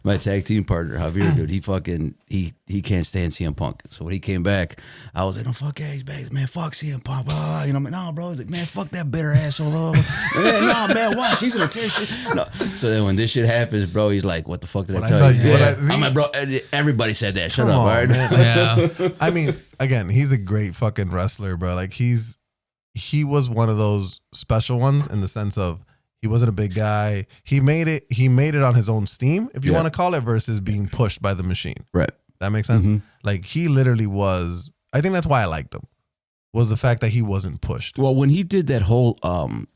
my tag team partner Javier, dude, he can't stand CM Punk. So when he came back, I was like, "No, fuck yeah, he's back, man. Fuck CM Punk." Blah, blah. You know, I'm like, "No, bro." He's like, "Man, fuck that bitter asshole." Man, no, man, watch. He's gonna tear shit. No. So then when this shit happens, bro, he's like, "What the fuck did I tell you?" I'm like, "Bro, everybody said that. Shut Come up, on, all right?" man. Yeah. I mean, again, he's a great fucking wrestler, bro. Like he was one of those special ones in the sense of he wasn't a big guy. He made it on his own steam, if you Yeah. want to call it, versus being pushed by the machine. Right. That makes sense? Mhm. Like he literally was, I think that's why I liked him, was the fact that he wasn't pushed. Well, when he did that whole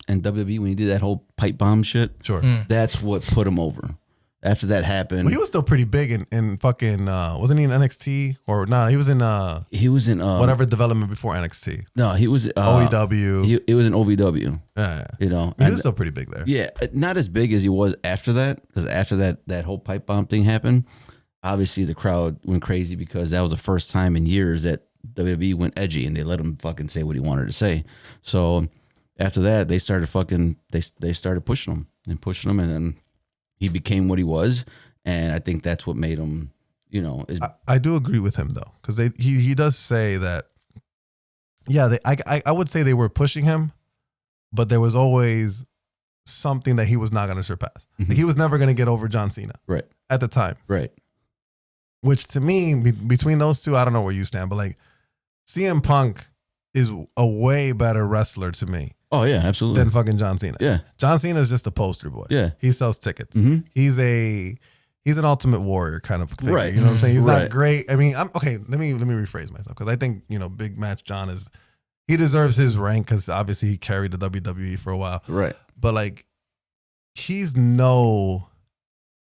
in WWE, when he did that whole pipe bomb shit, Sure. that's what put him over. After that happened, Well, he was still pretty big in fucking, wasn't he in NXT? Or no, he was in he was in whatever development before NXT. No, he was OEW. He was in OVW. Yeah. You know, He and- was still pretty big there. yeah, not as big as he was after that, because after that whole pipe bomb thing happened, obviously the crowd went crazy because that was the first time in years that WWE went edgy and they let him fucking say what he wanted to say. So after that, they started fucking they started pushing him, and then he became what he was, and I think that's what made him, you know. I do agree with him though, because he does say that. Yeah, I would say they were pushing him, but there was always something that he was not going to surpass. Like he was never going to get over John Cena, Right. at the time. Right. Which to me, between those two, I don't know where you stand, but like CM Punk is a way better wrestler to me Oh yeah, absolutely. than fucking John Cena. Yeah. John Cena is just a poster boy. Yeah. He sells tickets. Mhm. He's an ultimate warrior kind of figure. Right. You know what I'm saying? He's Right. not great. I mean, I'm okay. Let me rephrase myself, because I think, Big Match John he deserves his rank because obviously he carried the WWE for a while. Right. But like, he's no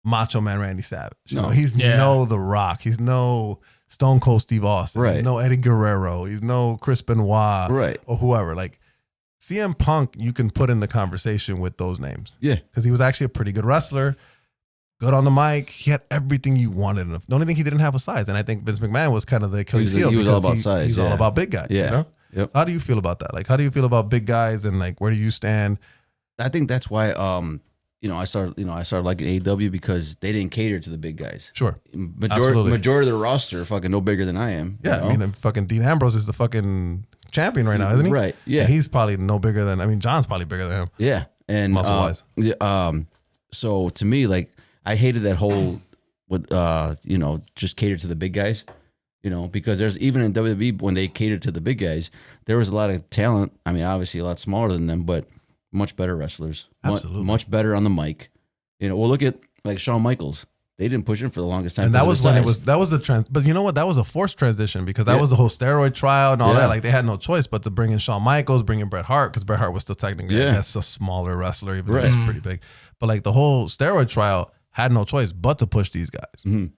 Macho Man Randy Savage. No. He's no The Rock. He's no Stone Cold Steve Austin. Right. He's no Eddie Guerrero. He's no Chris Benoit. Right. Or whoever. Like CM Punk, you can put in the conversation with those names Yeah. because he was actually a pretty good wrestler. Good on the mic. He had everything you wanted. The only thing he didn't have was size. And I think Vince McMahon was kind of the Achilles heel. He was all because about size, He's all yeah. about big guys. Yeah. You know? Yep. How do you feel about that? Like, how do you feel about big guys, and like, where do you stand? I think that's why I started liking AEW because they didn't cater to the big guys. Sure. Absolutely. Majority of the roster are fucking no bigger than I am. you Yeah. know? I mean, fucking Dean Ambrose is the fucking champion right now, isn't he? Right. Yeah. And he's probably no bigger than, John's probably bigger than him. Yeah. And Muscle-wise. So to me, like, I hated that whole with just cater to the big guys. Because there's even in WWE when they catered to the big guys, there was a lot of talent. I mean, obviously a lot smaller than them, but much better wrestlers. Absolutely. Much better on the mic. Well, look at like Shawn Michaels. They didn't push him for the longest time. And that because was of when his that was the trend. But you know what? That was a forced transition because that Yeah. was the whole steroid trial and all Yeah. that. Like they had no choice but to bring in Shawn Michaels, bring in Bret Hart, because Bret Hart was still technically, I Yeah. guess, a smaller wrestler, even though Right. he's pretty big. But like the whole steroid trial had no choice but to push these guys. Mhm.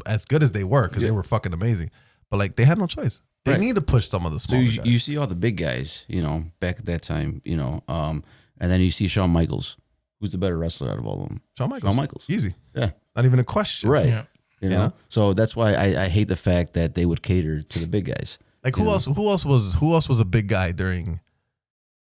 As good as they were, because they were fucking amazing. But like they had no choice. They Right. need to push some of the So smaller you guys. see all the big guys, back at that time, and then you see Shawn Michaels, who's the better wrestler out of all of them. Shawn Michaels. Shawn Michaels. Easy. Yeah. Not even a question. Right. Yeah. You know? Yeah. So that's why I hate the fact that they would cater to the big guys. Like You who know? else was a big guy during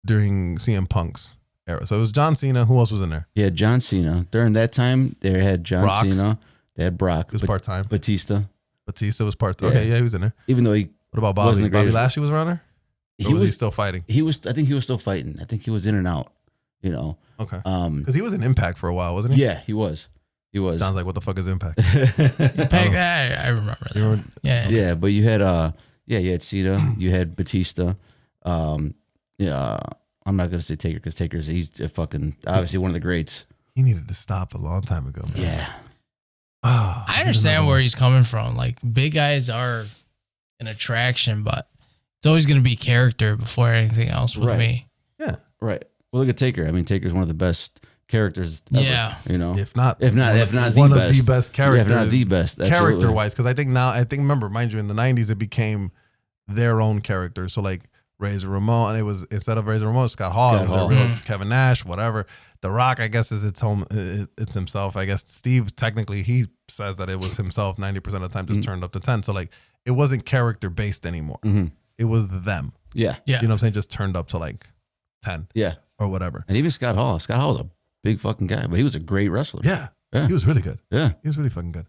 CM Punk's era? So it was John Cena. Who else was in there? Yeah, John Cena. During that time, they had John Brock. Cena. They had Brock. He was part time. Batista. Batista was part. Yeah. Okay, yeah, he was in there. Even though he What about Bobby? Wasn't the Bobby greatest. Lashley was around there? Or was he still fighting? I think he was still fighting. I think he was in and out. Okay. Um, Because he was in Impact for a while, wasn't he? yeah, he was. He was. John's like, what the fuck is Impact? I remember that. You remember- Yeah. Yeah, but you had you had Cena, you had Batista. Yeah, I'm not gonna say Taker because he's a fucking obviously one of the greats. He needed to stop a long time ago. Man. Yeah, Ah, I understand where he's coming from. Like big guys are an attraction, but it's always going to be character before anything else with Right. me. Yeah. right. Well, look at Taker. I mean, Taker's one of the best characters ever, Yeah. If not If not one the of best. the best Yeah, characters. if not the best, absolutely. Character wise, because I think remember, mind you, in the 90s it became their own character. So like Razor Ramon. And it was, instead of Razor Ramon, Scott Hall. It was Kevin Nash, whatever. The Rock, I guess, is it's himself. I guess Steve, technically, he says that it was himself 90% of the time, just turned up to 10. So like, it wasn't character based anymore. It was them. Yeah. Yeah. You know what I'm saying? Just turned up to like 10. Yeah. Or whatever. And even Scott Hall. Scott Hall was a big fucking guy, but he was a great wrestler. Yeah. He was really good. Yeah. He was really fucking good.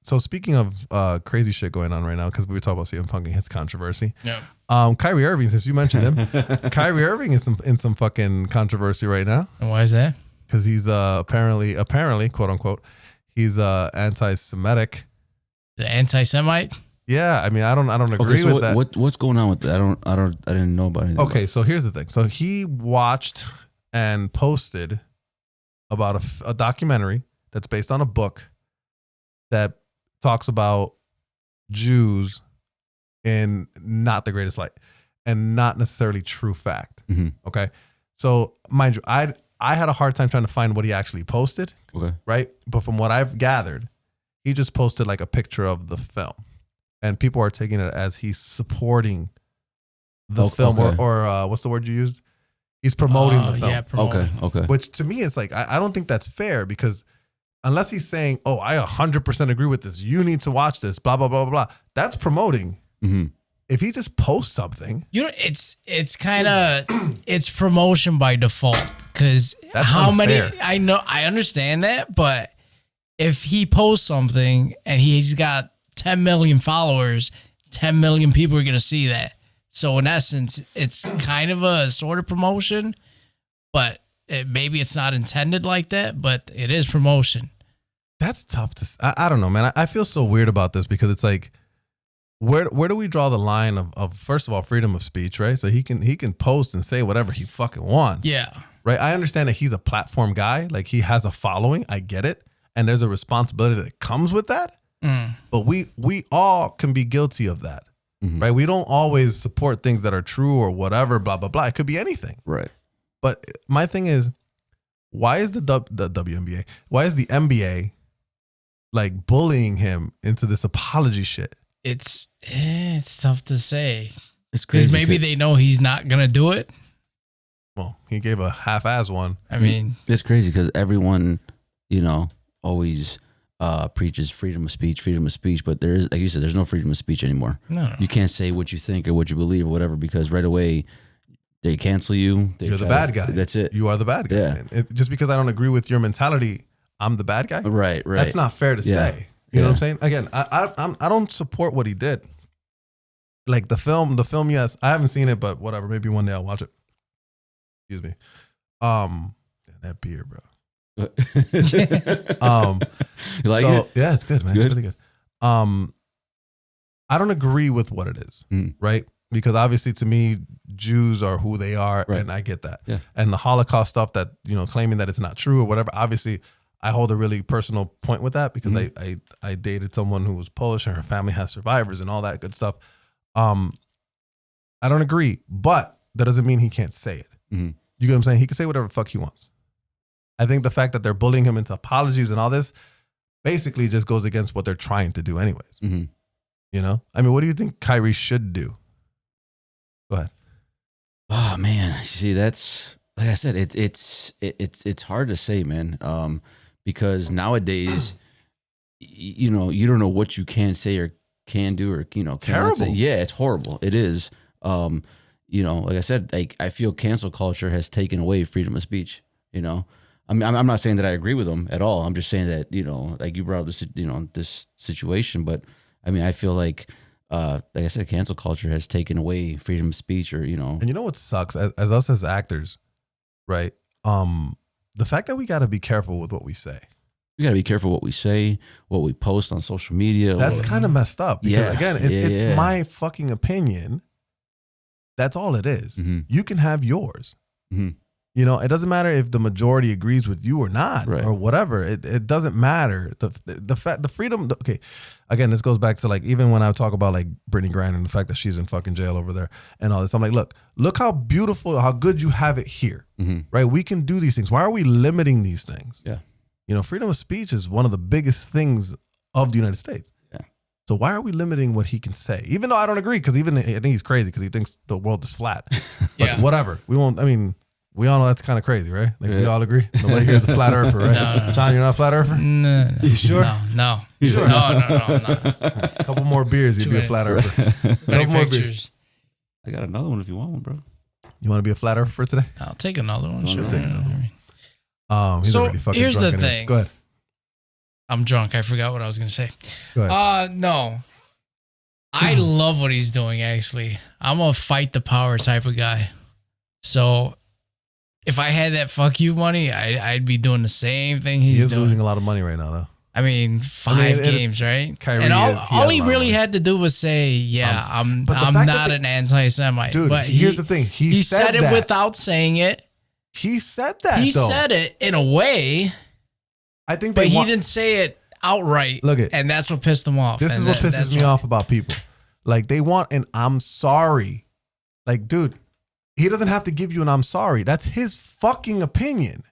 So speaking of crazy shit going on right now, because we were talking about CM Punk and his controversy. Yeah. Kyrie Irving, since you mentioned him, Kyrie Irving is in some fucking controversy right now. And why is that? Because he's apparently, quote unquote, he's anti-Semitic. The anti-Semite? Yeah, I mean, I don't agree with that. What's going on with that? I didn't know about it. Okay, so here's the thing. So he watched and posted about a documentary that's based on a book that talks about Jews in not the greatest light and not necessarily true fact. Okay. So mind you, I had a hard time trying to find what he actually posted. Okay. Right. But from what I've gathered, he just posted like a picture of the film, and people are taking it as he's supporting the film or what's the word you used? He's promoting the film. Yeah, promoting. Okay. Which to me is like, I don't think that's fair, because unless he's saying, oh, I 100% agree with this, you need to watch this, blah, blah, blah, blah, blah. That's promoting. If he just posts something. You know, it's kind of, it's promotion by default, because I know, I understand that, but if he posts something and he's got 10 million followers, 10 million people are going to see that. So in essence, it's kind of a sort of promotion, but maybe it's not intended like that, but it is promotion. That's tough to. I don't know, man. I feel so weird about this, because it's like, where do we draw the line of first of all, freedom of speech, right? So he can post and say whatever he fucking wants. Yeah. Right. I understand that he's a platform guy, like he has a following. I get it, and there's a responsibility that comes with that. But we all can be guilty of that. Right. We don't always support things that are true or whatever, blah, blah, blah. It could be anything. Right. But my thing is, why is the WNBA, why is the NBA like bullying him into this apology shit? It's tough to say. It's crazy. Because maybe they know he's not going to do it. Well, he gave a half-ass one. I mean, it's crazy because everyone, always preaches freedom of speech, but there is, like you said, there's no freedom of speech anymore. No. You can't say what you think or what you believe or whatever, because right away they cancel you. You're the bad guy. That's it. You are the bad guy. Yeah. Just because I don't agree with your mentality, I'm the bad guy. Right. That's not fair to say. You know what I'm saying? Again, I don't support what he did. Like the film, yes, I haven't seen it, but whatever. Maybe one day I'll watch it. Excuse me. That beer, bro. You like it? Yeah, it's good, man. It's really good. I don't agree with what it is, right? Because obviously, to me, Jews are who they are, and I get that. Yeah. And the Holocaust stuff, that claiming that it's not true or whatever. Obviously, I hold a really personal point with that, because I dated someone who was Polish and her family has survivors and all that good stuff. I don't agree, but that doesn't mean he can't say it. You get what I'm saying? He can say whatever the fuck he wants. I think the fact that they're bullying him into apologies and all this basically just goes against what they're trying to do anyways. I mean, what do you think Kyrie should do? Go ahead. Oh man, see, that's, like I said, it's hard to say, man. Because nowadays, you don't know what you can say or can do or terrible. Say. Yeah, it's horrible. It is. Like I said, like I feel cancel culture has taken away freedom of speech. I mean, I'm not saying that I agree with them at all. I'm just saying that, like you brought up this, this situation, but I mean, I feel like I said, cancel culture has taken away freedom of speech, or, And you know what sucks as us as actors, right? The fact that we got to be careful with what we say. We got to be careful what we say, what we post on social media. That's kind of messed up. Because again, it's my fucking opinion. That's all it is. You can have yours. It doesn't matter if the majority agrees with you or not, or whatever. It doesn't matter. The freedom. Okay, again, this goes back to like, even when I talk about like Brittany Griner and the fact that she's in fucking jail over there and all this, I'm like, look how beautiful, how good you have it here, right? We can do these things. Why are we limiting these things? Yeah, freedom of speech is one of the biggest things of the United States. Yeah. So why are we limiting what he can say? Even though I don't agree, because even I think he's crazy because he thinks the world is flat. But whatever. We won't. I mean, we all know that's kind of crazy, right? Like we all agree. Nobody here is a flat earther, right? No. John, you're not a flat earther? No. You sure? No. You sure? No, I'm not. A couple more beers, you'd be a flat earther. Many more pictures. I got another one if you want one, bro. You want to be a flat earther for today? I'll take another one. Sure. Take another one. He's So already fucking here's drunk the anyways. thing. Go ahead. I'm drunk. I forgot what I was going to say. Go ahead. No. I love what he's doing, actually. I'm a fight the power type of guy. So if I had that fuck you money, I'd be doing the same thing He he's is doing. losing a lot of money right now, though. I mean, 5 games, right? Kyrie and he all had he a lot of really money. had to do was say, "Yeah, I'm but the fact that not an anti-Semite." Dude, but here's the thing. He said it that. without saying it. He said that. He though. said it in a way, I think, but he didn't say it outright. Look and that's what pissed him off. This is what pisses me off about people. Like they want an "I'm sorry." Like, dude, he doesn't have to give you an "I'm sorry." That's his fucking opinion.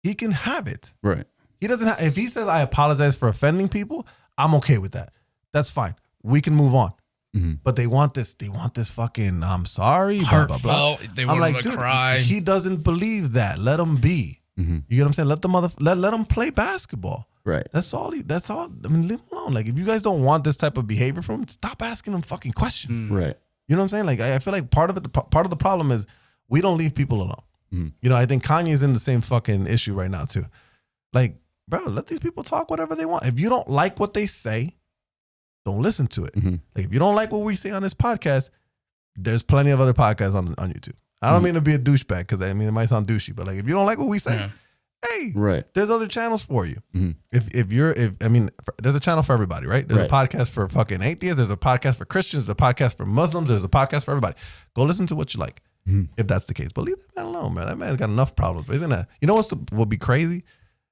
He can have it. Right. He doesn't have, if he says I apologize for offending people, I'm okay with that. That's fine. We can move on. Mm-hmm. But they want this fucking I'm sorry, blah, blah, blah. Heartfelt. They I'm want like, him to dude, cry. he doesn't believe that. Let him be. Mm-hmm. You get what I'm saying? Let him play basketball. Right. That's all. I mean, leave him alone. Like if you guys don't want this type of behavior from him, stop asking him fucking questions. Right. You know what I'm saying? Like I feel like part of the problem is we don't leave people alone. Mm-hmm. You know, I think Kanye's in the same fucking issue right now too. Like, bro, let these people talk whatever they want. If you don't like what they say, don't listen to it. Mm-hmm. Like if you don't like what we say on this podcast, there's plenty of other podcasts on YouTube. I don't mean to be a douchebag because I mean it might sound douchey, but like if you don't like what we say, hey, right, there's other channels for you. Mm-hmm. There's a channel for everybody, right? There's right. a podcast for fucking atheists. There's a podcast for Christians. There's a podcast for Muslims. There's a podcast for everybody. Go listen to what you like, if that's the case. But leave that man alone, man. That man's got enough problems. But isn't that? You know what would be crazy?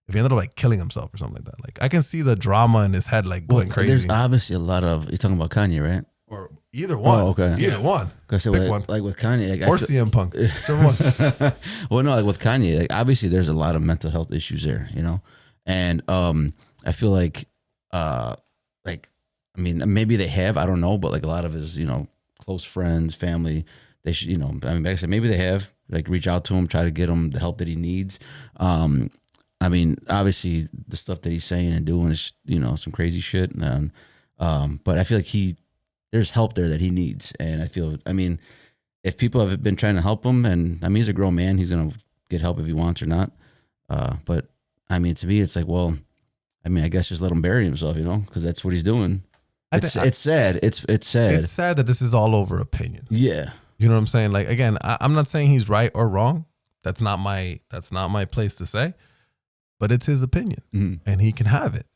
If he ended up like killing himself or something like that. Like I can see the drama in his head like going crazy. There's obviously a lot of, you're talking about Kanye, right? Or either one. Oh, okay. Either one. Pick one. Like with Kanye. Like or CM Punk. Whichever one. Well, no, like with Kanye, like obviously there's a lot of mental health issues there, you know? And I feel like maybe they have, I don't know, but like a lot of his, you know, close friends, family, they should, you know, I mean, like I said, maybe they have, like reach out to him, try to get him the help that he needs. I mean, obviously the stuff that he's saying and doing is, you know, some crazy shit. And, but I feel like there's help there that he needs. And I mean, if people have been trying to help him, and I mean, he's a grown man, he's going to get help if he wants or not. But I mean, to me, it's like, well, I mean, I guess just let him bury himself, you know, because that's what he's doing. It's sad. It's sad. It's sad that this is all over opinion. Yeah. You know what I'm saying? Like, again, I'm not saying he's right or wrong. That's not my place to say. But it's his opinion, and he can have it.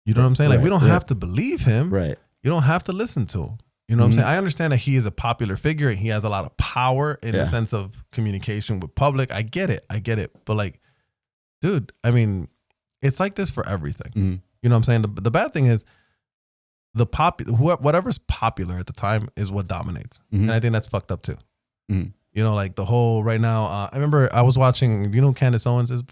You know what I'm saying? Like, we don't have to believe him. Right. You don't have to listen to him. You know what I'm saying? I understand that he is a popular figure and he has a lot of power in the sense of communication with public. I get it. But like, dude, I mean, it's like this for everything. You know what I'm saying? The bad thing is whatever's popular at the time is what dominates. And I think that's fucked up too. You know, like the whole right now, I remember I was watching, you know who Candace Owens is?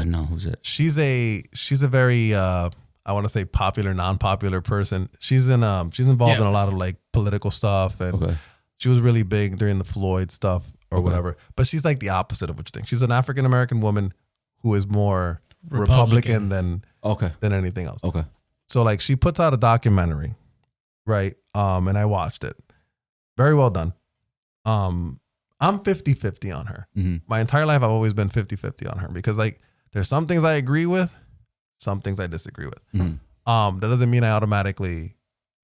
No, who's it? She's a very I want to say popular, non-popular person. She's involved in a lot of like political stuff, and she was really big during the Floyd stuff or whatever. But she's like the opposite of what you think. She's an African American woman who is more Republican than anything else. Okay. So like she puts out a documentary, right? And I watched it. Very well done. I'm 50-50 on her. My entire life, I've always been 50-50 on her because like there's some things I agree with, some things I disagree with. That doesn't mean I automatically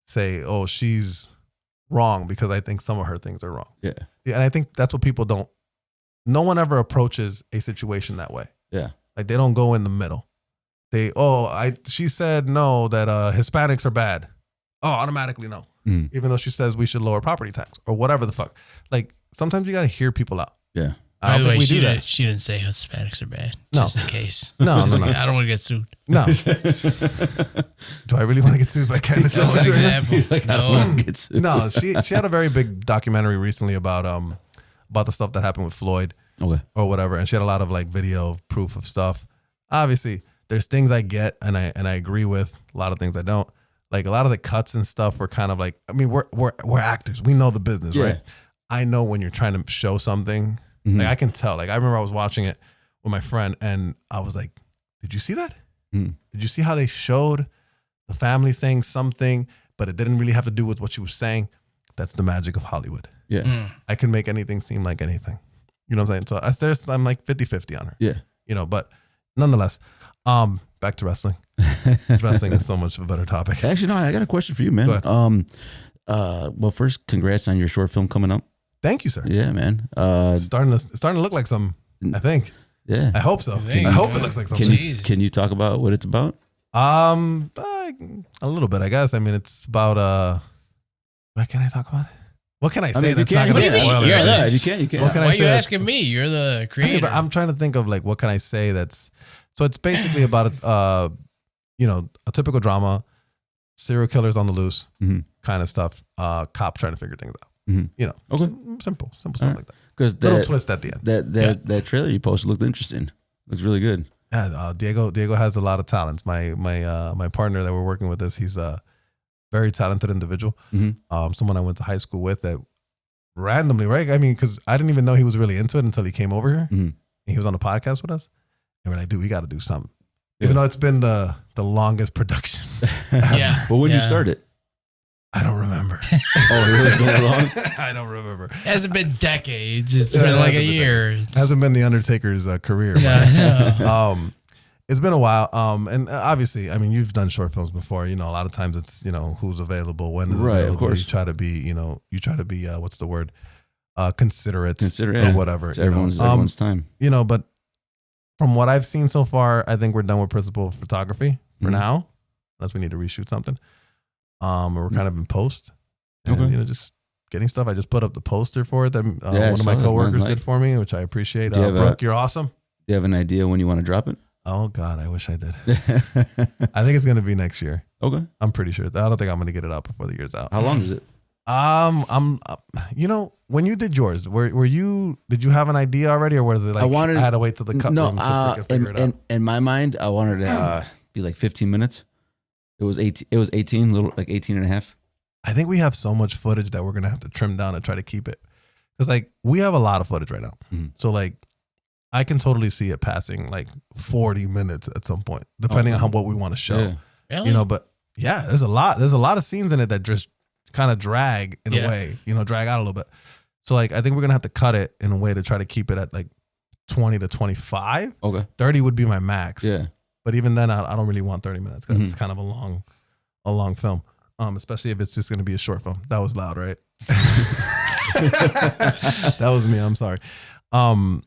say, oh, she's wrong because I think some of her things are wrong. Yeah. And I think that's what people don't, no one ever approaches a situation that way. Yeah. Like they don't go in the middle. She said no, that Hispanics are bad. Oh, automatically no. Even though she says we should lower property tax or whatever the fuck. Like, sometimes you got to hear people out. Yeah. By the way, she didn't say Hispanics are bad. No. Just in case. No. I don't want to get sued. No. Do I really want to get sued by Candace Owens? That's an example. He's like, I don't want to get sued. No, she had a very big documentary recently about the stuff that happened with Floyd or whatever. And she had a lot of like video proof of stuff. Obviously, there's things I get and I agree with, a lot of things I don't. like a lot of the cuts and stuff were kind of like, I mean, we're actors. We know the business, right? I know when you're trying to show something, like I can tell. Like I remember I was watching it with my friend and I was like, did you see that? Did you see how they showed the family saying something, but it didn't really have to do with what she was saying? That's the magic of Hollywood. Yeah. I can make anything seem like anything. You know what I'm saying? So I'm like 50-50 on her. Yeah. You know, but nonetheless, back to wrestling. Wrestling is so much of a better topic. Actually, no, I got a question for you, man. Well, first, congrats on your short film coming up. Thank you, sir. Yeah, man. It's starting to look like something, I think. Yeah. I hope so. I hope it looks like something. Can you talk about what it's about? A little bit, I guess. I mean, it's about what can I talk about? What can I say? If you can. Why are you asking me? You're the creator. But I'm trying to think of like what can I say that's so it's basically about a typical drama, serial killers on the loose kind of stuff, cop trying to figure things out. You know, simple stuff like that. Because little twist at the end. That trailer you posted looked interesting. It was really good. Yeah, Diego has a lot of talents. My partner that we're working with he's a very talented individual. Someone I went to high school with that randomly, right? I mean, because I didn't even know he was really into it until he came over here. And he was on the podcast with us. And we're like, dude, we got to do something. Even though it's been the longest production. Yeah. But when you started? I don't remember. Oh, really? It's been that long? I don't remember. It hasn't been decades. It's been like a year. It hasn't been the Undertaker's career. Yeah. It's been a while. And obviously, I mean, you've done short films before. You know, a lot of times it's, you know, who's available, when is available. Of course. You try to be, what's the word? Considerate or whatever. It's everyone's time. You know, but from what I've seen so far, I think we're done with principal photography for now, unless we need to reshoot something. We're kind of in post, and you know, just getting stuff. I just put up the poster for it that one of my coworkers did for me, which I appreciate. Brooke, you're awesome. Do you have an idea when you want to drop it? Oh God, I wish I did. I think it's gonna be next year. Okay, I'm pretty sure. I don't think I'm gonna get it out before the year's out. How long is it? You know, when you did yours, did you have an idea already, or was it like I had to wait till the cut room to figure it out? In my mind, I wanted to be like 15 minutes. It was 18, like 18 and a half. I think we have so much footage that we're going to have to trim down and try to keep it. Because like we have a lot of footage right now. So like I can totally see it passing like 40 minutes at some point, depending on what we want to show. Yeah. Really? You know, but yeah, there's a lot of scenes in it that just kind of drag in a way, you know, drag out a little bit. So like I think we're going to have to cut it in a way to try to keep it at like 20 to 25. Okay. 30 would be my max. Yeah. But even then, I don't really want 30 minutes because it's kind of a long film, especially if it's just going to be a short film. That was loud, right? That was me. I'm sorry. But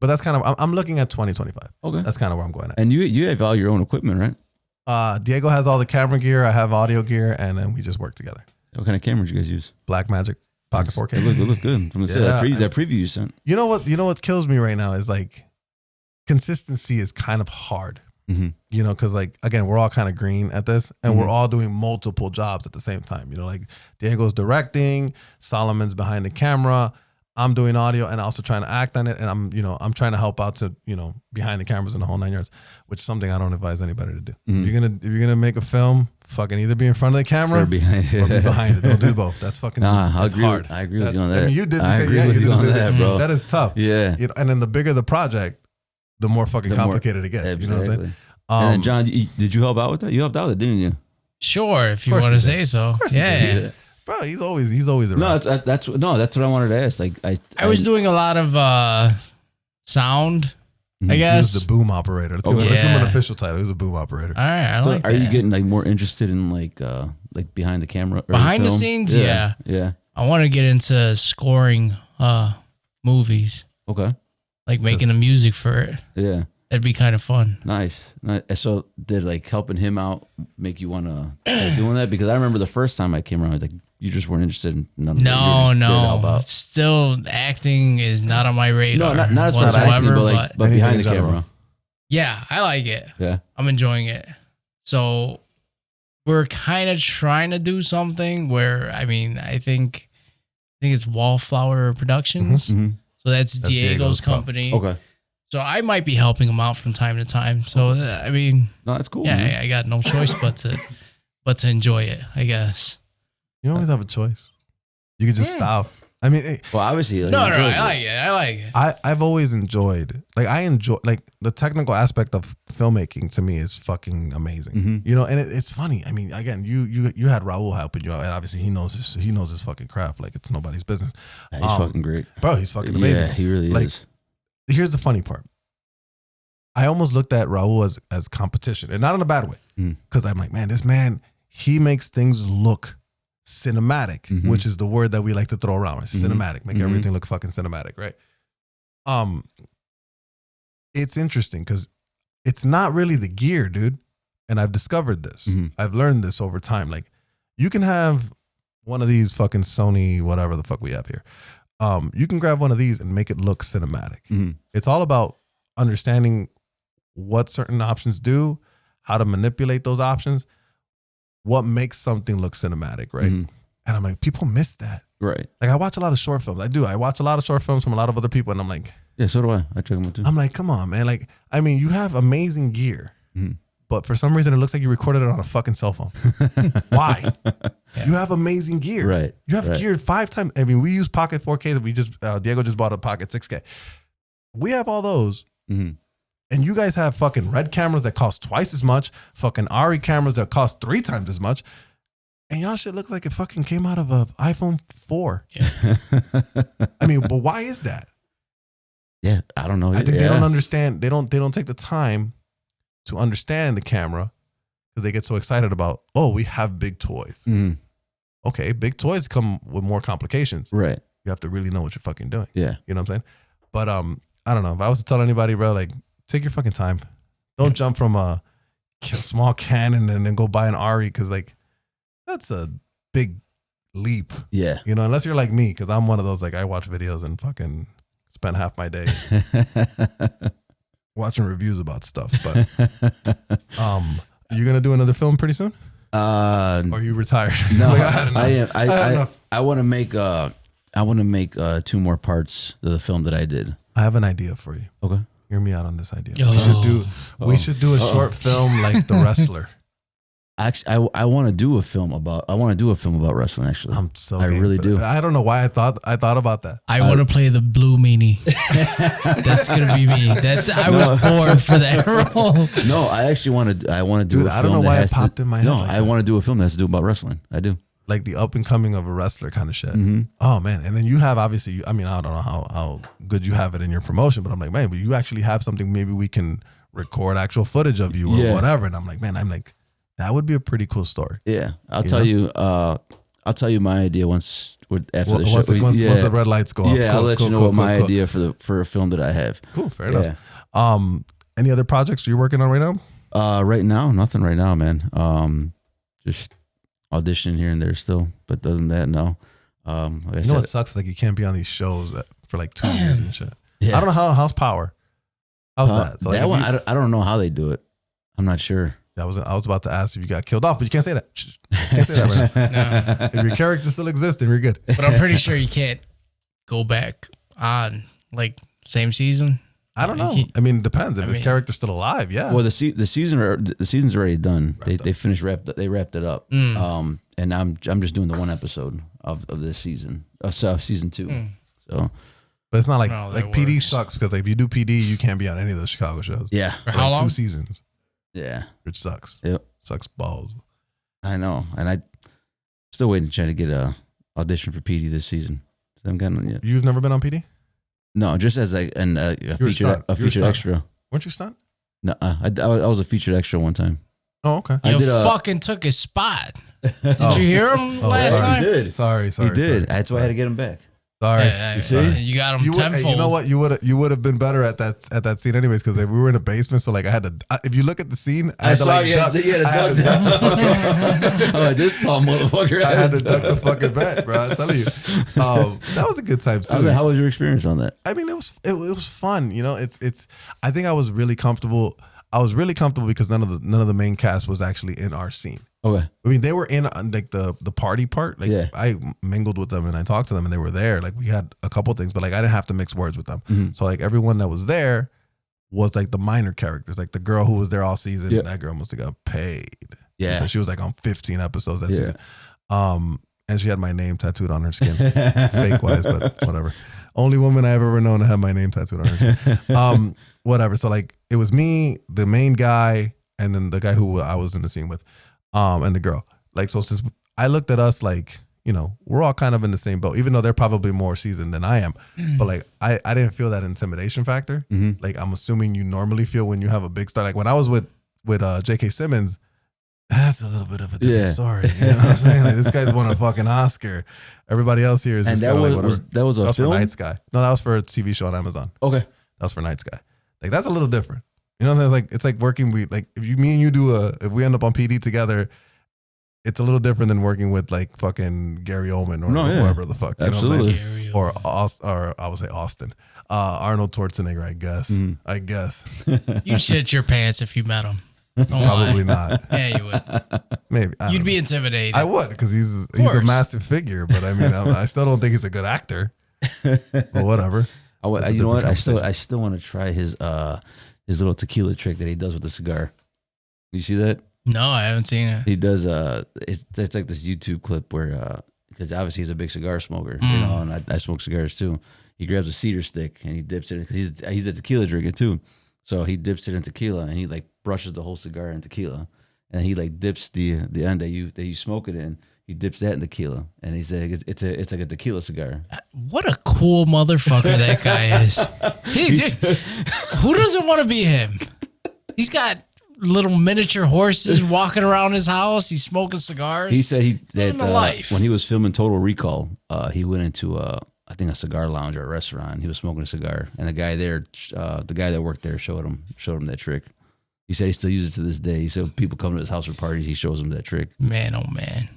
that's kind of, I'm looking at 2025. Okay. That's kind of where I'm going at. And you have all your own equipment, right? Diego has all the camera gear. I have audio gear, and then we just work together. What kind of cameras you guys use? Blackmagic Pocket 4K. It looks good. From that preview you sent. You know what kills me right now is like consistency is kind of hard. You know, because like again, we're all kind of green at this, and we're all doing multiple jobs at the same time. You know, like Diego's directing, Solomon's behind the camera, I'm doing audio, and also trying to act on it, and I'm trying to help out to behind the cameras and the whole 9 yards, which is something I don't advise anybody to do. If you're gonna make a film, fucking either be in front of the camera or behind it. Or be behind it. Don't do both. That's fucking that's hard. I agree with you on that. I mean, you did. I agree with you on that, bro. That is tough. Yeah. You know, and then the bigger the project, the more fucking complicated it gets. Exactly. You know what I'm saying? And John, did you help out with that? You helped out with it, didn't you? Sure, if you want to say so. Of course, yeah. Bro, he's always around. No, that's what I wanted to ask. Like I was doing a lot of sound. I guess he was the boom operator. Let's give him an official title. He was a boom operator. All right, so are you getting like more interested in like behind the camera, or behind the scenes? Yeah. I want to get into scoring movies. Okay. Like making the music for it. Yeah. That'd be kind of fun. Nice. So did like helping him out make you want to start doing that? Because I remember the first time I came around, like you just weren't interested in none of it. No. Still, acting is not on my radar. No, not as far as acting, but behind the camera. Yeah, I like it. Yeah, I'm enjoying it. So we're kind of trying to do something where, I mean, I think it's Wallflower Productions. So that's Diego's company. Okay. So I might be helping him out from time to time. So I mean, no, that's cool. Yeah, I got no choice but to but to enjoy it, I guess. You always have a choice. You can just stop. I mean, Well, obviously, like, No, I like it. I like it. I've always enjoyed, I enjoy, the technical aspect of filmmaking to me is fucking amazing. You know, and it's funny. I mean, again, you had Raul helping you out, and obviously he knows his fucking craft like it's nobody's business. Yeah, he's fucking great. Bro, he's fucking amazing. Yeah, he really is. Here's the funny part. I almost looked at Raul as competition, and not in a bad way, because I'm like, man, this man, he makes things look cinematic, which is the word that we like to throw around. It's cinematic, make everything look fucking cinematic, right? It's interesting because it's not really the gear, dude. And I've discovered this. I've learned this over time. Like, you can have one of these fucking Sony, whatever the fuck we have here. You can grab one of these and make it look cinematic. It's all about understanding what certain options do, how to manipulate those options, what makes something look cinematic, right? And I'm like, people miss that. Right. Like, I watch a lot of short films. I watch a lot of short films from a lot of other people, and I'm like, yeah, so do I. I check them out too. I'm like, come on, man. Like, I mean, you have amazing gear, but for some reason it looks like you recorded it on a fucking cell phone. Why? You have amazing gear. Right. You have gear 5 times. I mean, we use Pocket 4K that we just, Diego just bought a Pocket 6K. We have all those. And you guys have fucking Red cameras that cost twice as much, fucking ARRI cameras that cost 3 times as much. And y'all shit look like it fucking came out of an iPhone 4. Yeah. I mean, but why is that? Yeah, I don't know. I think they don't understand. They don't take the time to understand the camera because they get so excited about, oh, we have big toys. Okay, big toys come with more complications. Right. You have to really know what you're fucking doing. Yeah. You know what I'm saying? But I don't know. If I was to tell anybody, bro, like, take your fucking time. Don't jump from a small Canon and then go buy an ARRI because, like, that's a big leap. Yeah. You know, unless you're like me, because I'm one of those, like, I watch videos and fucking spend half my day watching reviews about stuff. But you gonna do another film pretty soon? Or are you retired? No, like, I am. I want to make 2 more parts of the film that I did. I have an idea for you. Okay. Hear me out on this idea. We should do a short film like The Wrestler. Actually, I want to do a film about wrestling. Actually, I'm so. I really do. I don't know why I thought about that. I want to play the blue meanie. That's gonna be me. I was born for that role. No, I actually want to. I want to do. Dude, a film I don't know why it popped in my head. No, like I want to do a film that has to do about wrestling. I do. Like the up and coming of a wrestler kind of shit. Oh man, and then you have obviously. I mean, I don't know how good you have it in your promotion, but I'm like, man, but you actually have something. Maybe we can record actual footage of you or whatever. And I'm like, that would be a pretty cool story. Yeah, I'll tell you my idea once after the show. Once the red lights go off. Yeah, I'll let you know what my idea for a film that I have. Cool, fair enough. Any other projects you're working on right now? Right now, nothing right now, man. Just auditioning here and there still, but other than that, no. Like what sucks? Like you can't be on these shows for like 2 years and shit. Yeah. I don't know how's Power. How's that? So that one, I don't know how they do it. I'm not sure. I was about to ask if you got killed off, but you can't say that. Can't say that right now. No. If your character still exists, then you're good. But I'm pretty sure you can't go back on like same season. I don't know. I mean, it depends. If his character's still alive, yeah. Well, the season's already done. They wrapped it up. And I'm just doing the 1 episode of this season of season 2. So, but it's not like PD sucks because like if you do PD, you can't be on any of the Chicago shows. Yeah, for how long? 2 seasons. Yeah, which sucks. Yep, sucks balls. I know, and I still waiting to try to get a audition for PD this season. So I haven't gotten it yet. You've never been on PD? No, just as a featured extra. Weren't you stunt? No, I was a featured extra one time. Oh, okay. You fucking took his spot. Did you hear him last time? He did. Sorry. He did. That's why I had to get him back. Sorry. You see? You got him tenfold. You know what? You would have been better at that scene anyways because we were in a basement. So like I had to. If you look at the scene, I had to like duck. I'm like this tall motherfucker. I had to duck the fucking vet, bro. I'm telling you, that was a good time. Too. How was your experience on that? I mean, it was fun. You know, it's. I think I was really comfortable. I was really comfortable because none of the main cast was actually in our scene. Okay. I mean, they were in like the party part. Like I mingled with them and I talked to them and they were there. Like we had a couple things, but like I didn't have to mix words with them. Mm-hmm. So like everyone that was there was like the minor characters. Like the girl who was there all season, that girl must have got paid. Yeah. So she was like on 15 episodes that season. And she had my name tattooed on her skin. Fake wise, but whatever. Only woman I've ever known to have my name tattooed on her skin. Whatever. So like it was me, the main guy, and then the guy who I was in the scene with, and the girl. Like, so since I looked at us like, you know, we're all kind of in the same boat, even though they're probably more seasoned than I am. But like, I didn't feel that intimidation factor. Like I'm assuming you normally feel when you have a big star. Like when I was with J.K. Simmons, that's a little bit of a different story. You know what I'm saying? Like this guy's won a fucking Oscar. Everybody else here is just that like, was that was a film for Night Sky. No, that was for a TV show on Amazon. Okay, that was for Night Sky. Like that's a little different. You know what I'm saying? It's like working. Like if me and you if we end up on PD together, it's a little different than working with like fucking Gary Oldman or whoever the fuck. You Absolutely. Know what I'm saying? Or I would say Austin, Arnold Schwarzenegger. I guess. I guess. You'd shit your pants if you met him. Probably not. Yeah, you would. Maybe You'd be intimidated. I would because he's a massive figure, but I mean, I still don't think he's a good actor. But whatever. You know what? I still want to try his little tequila trick that he does with the cigar. You see that? No, I haven't seen it. He does. It's like this YouTube clip where because obviously he's a big cigar smoker, you know, and I smoke cigars too. He grabs a cedar stick and he dips it because he's a tequila drinker too. So he dips it in tequila and he like brushes the whole cigar in tequila, and he like dips the end that you smoke it in. He dips that in tequila, and he said it's like a tequila cigar. What a cool motherfucker that guy is. Who doesn't want to be him? He's got little miniature horses walking around his house. He's smoking cigars. He said life. When he was filming Total Recall, he went into I think a cigar lounge or a restaurant. He was smoking a cigar, and the guy that worked there showed him that trick. He said he still uses it to this day. He said people come to his house for parties, he shows them that trick. Man, oh man,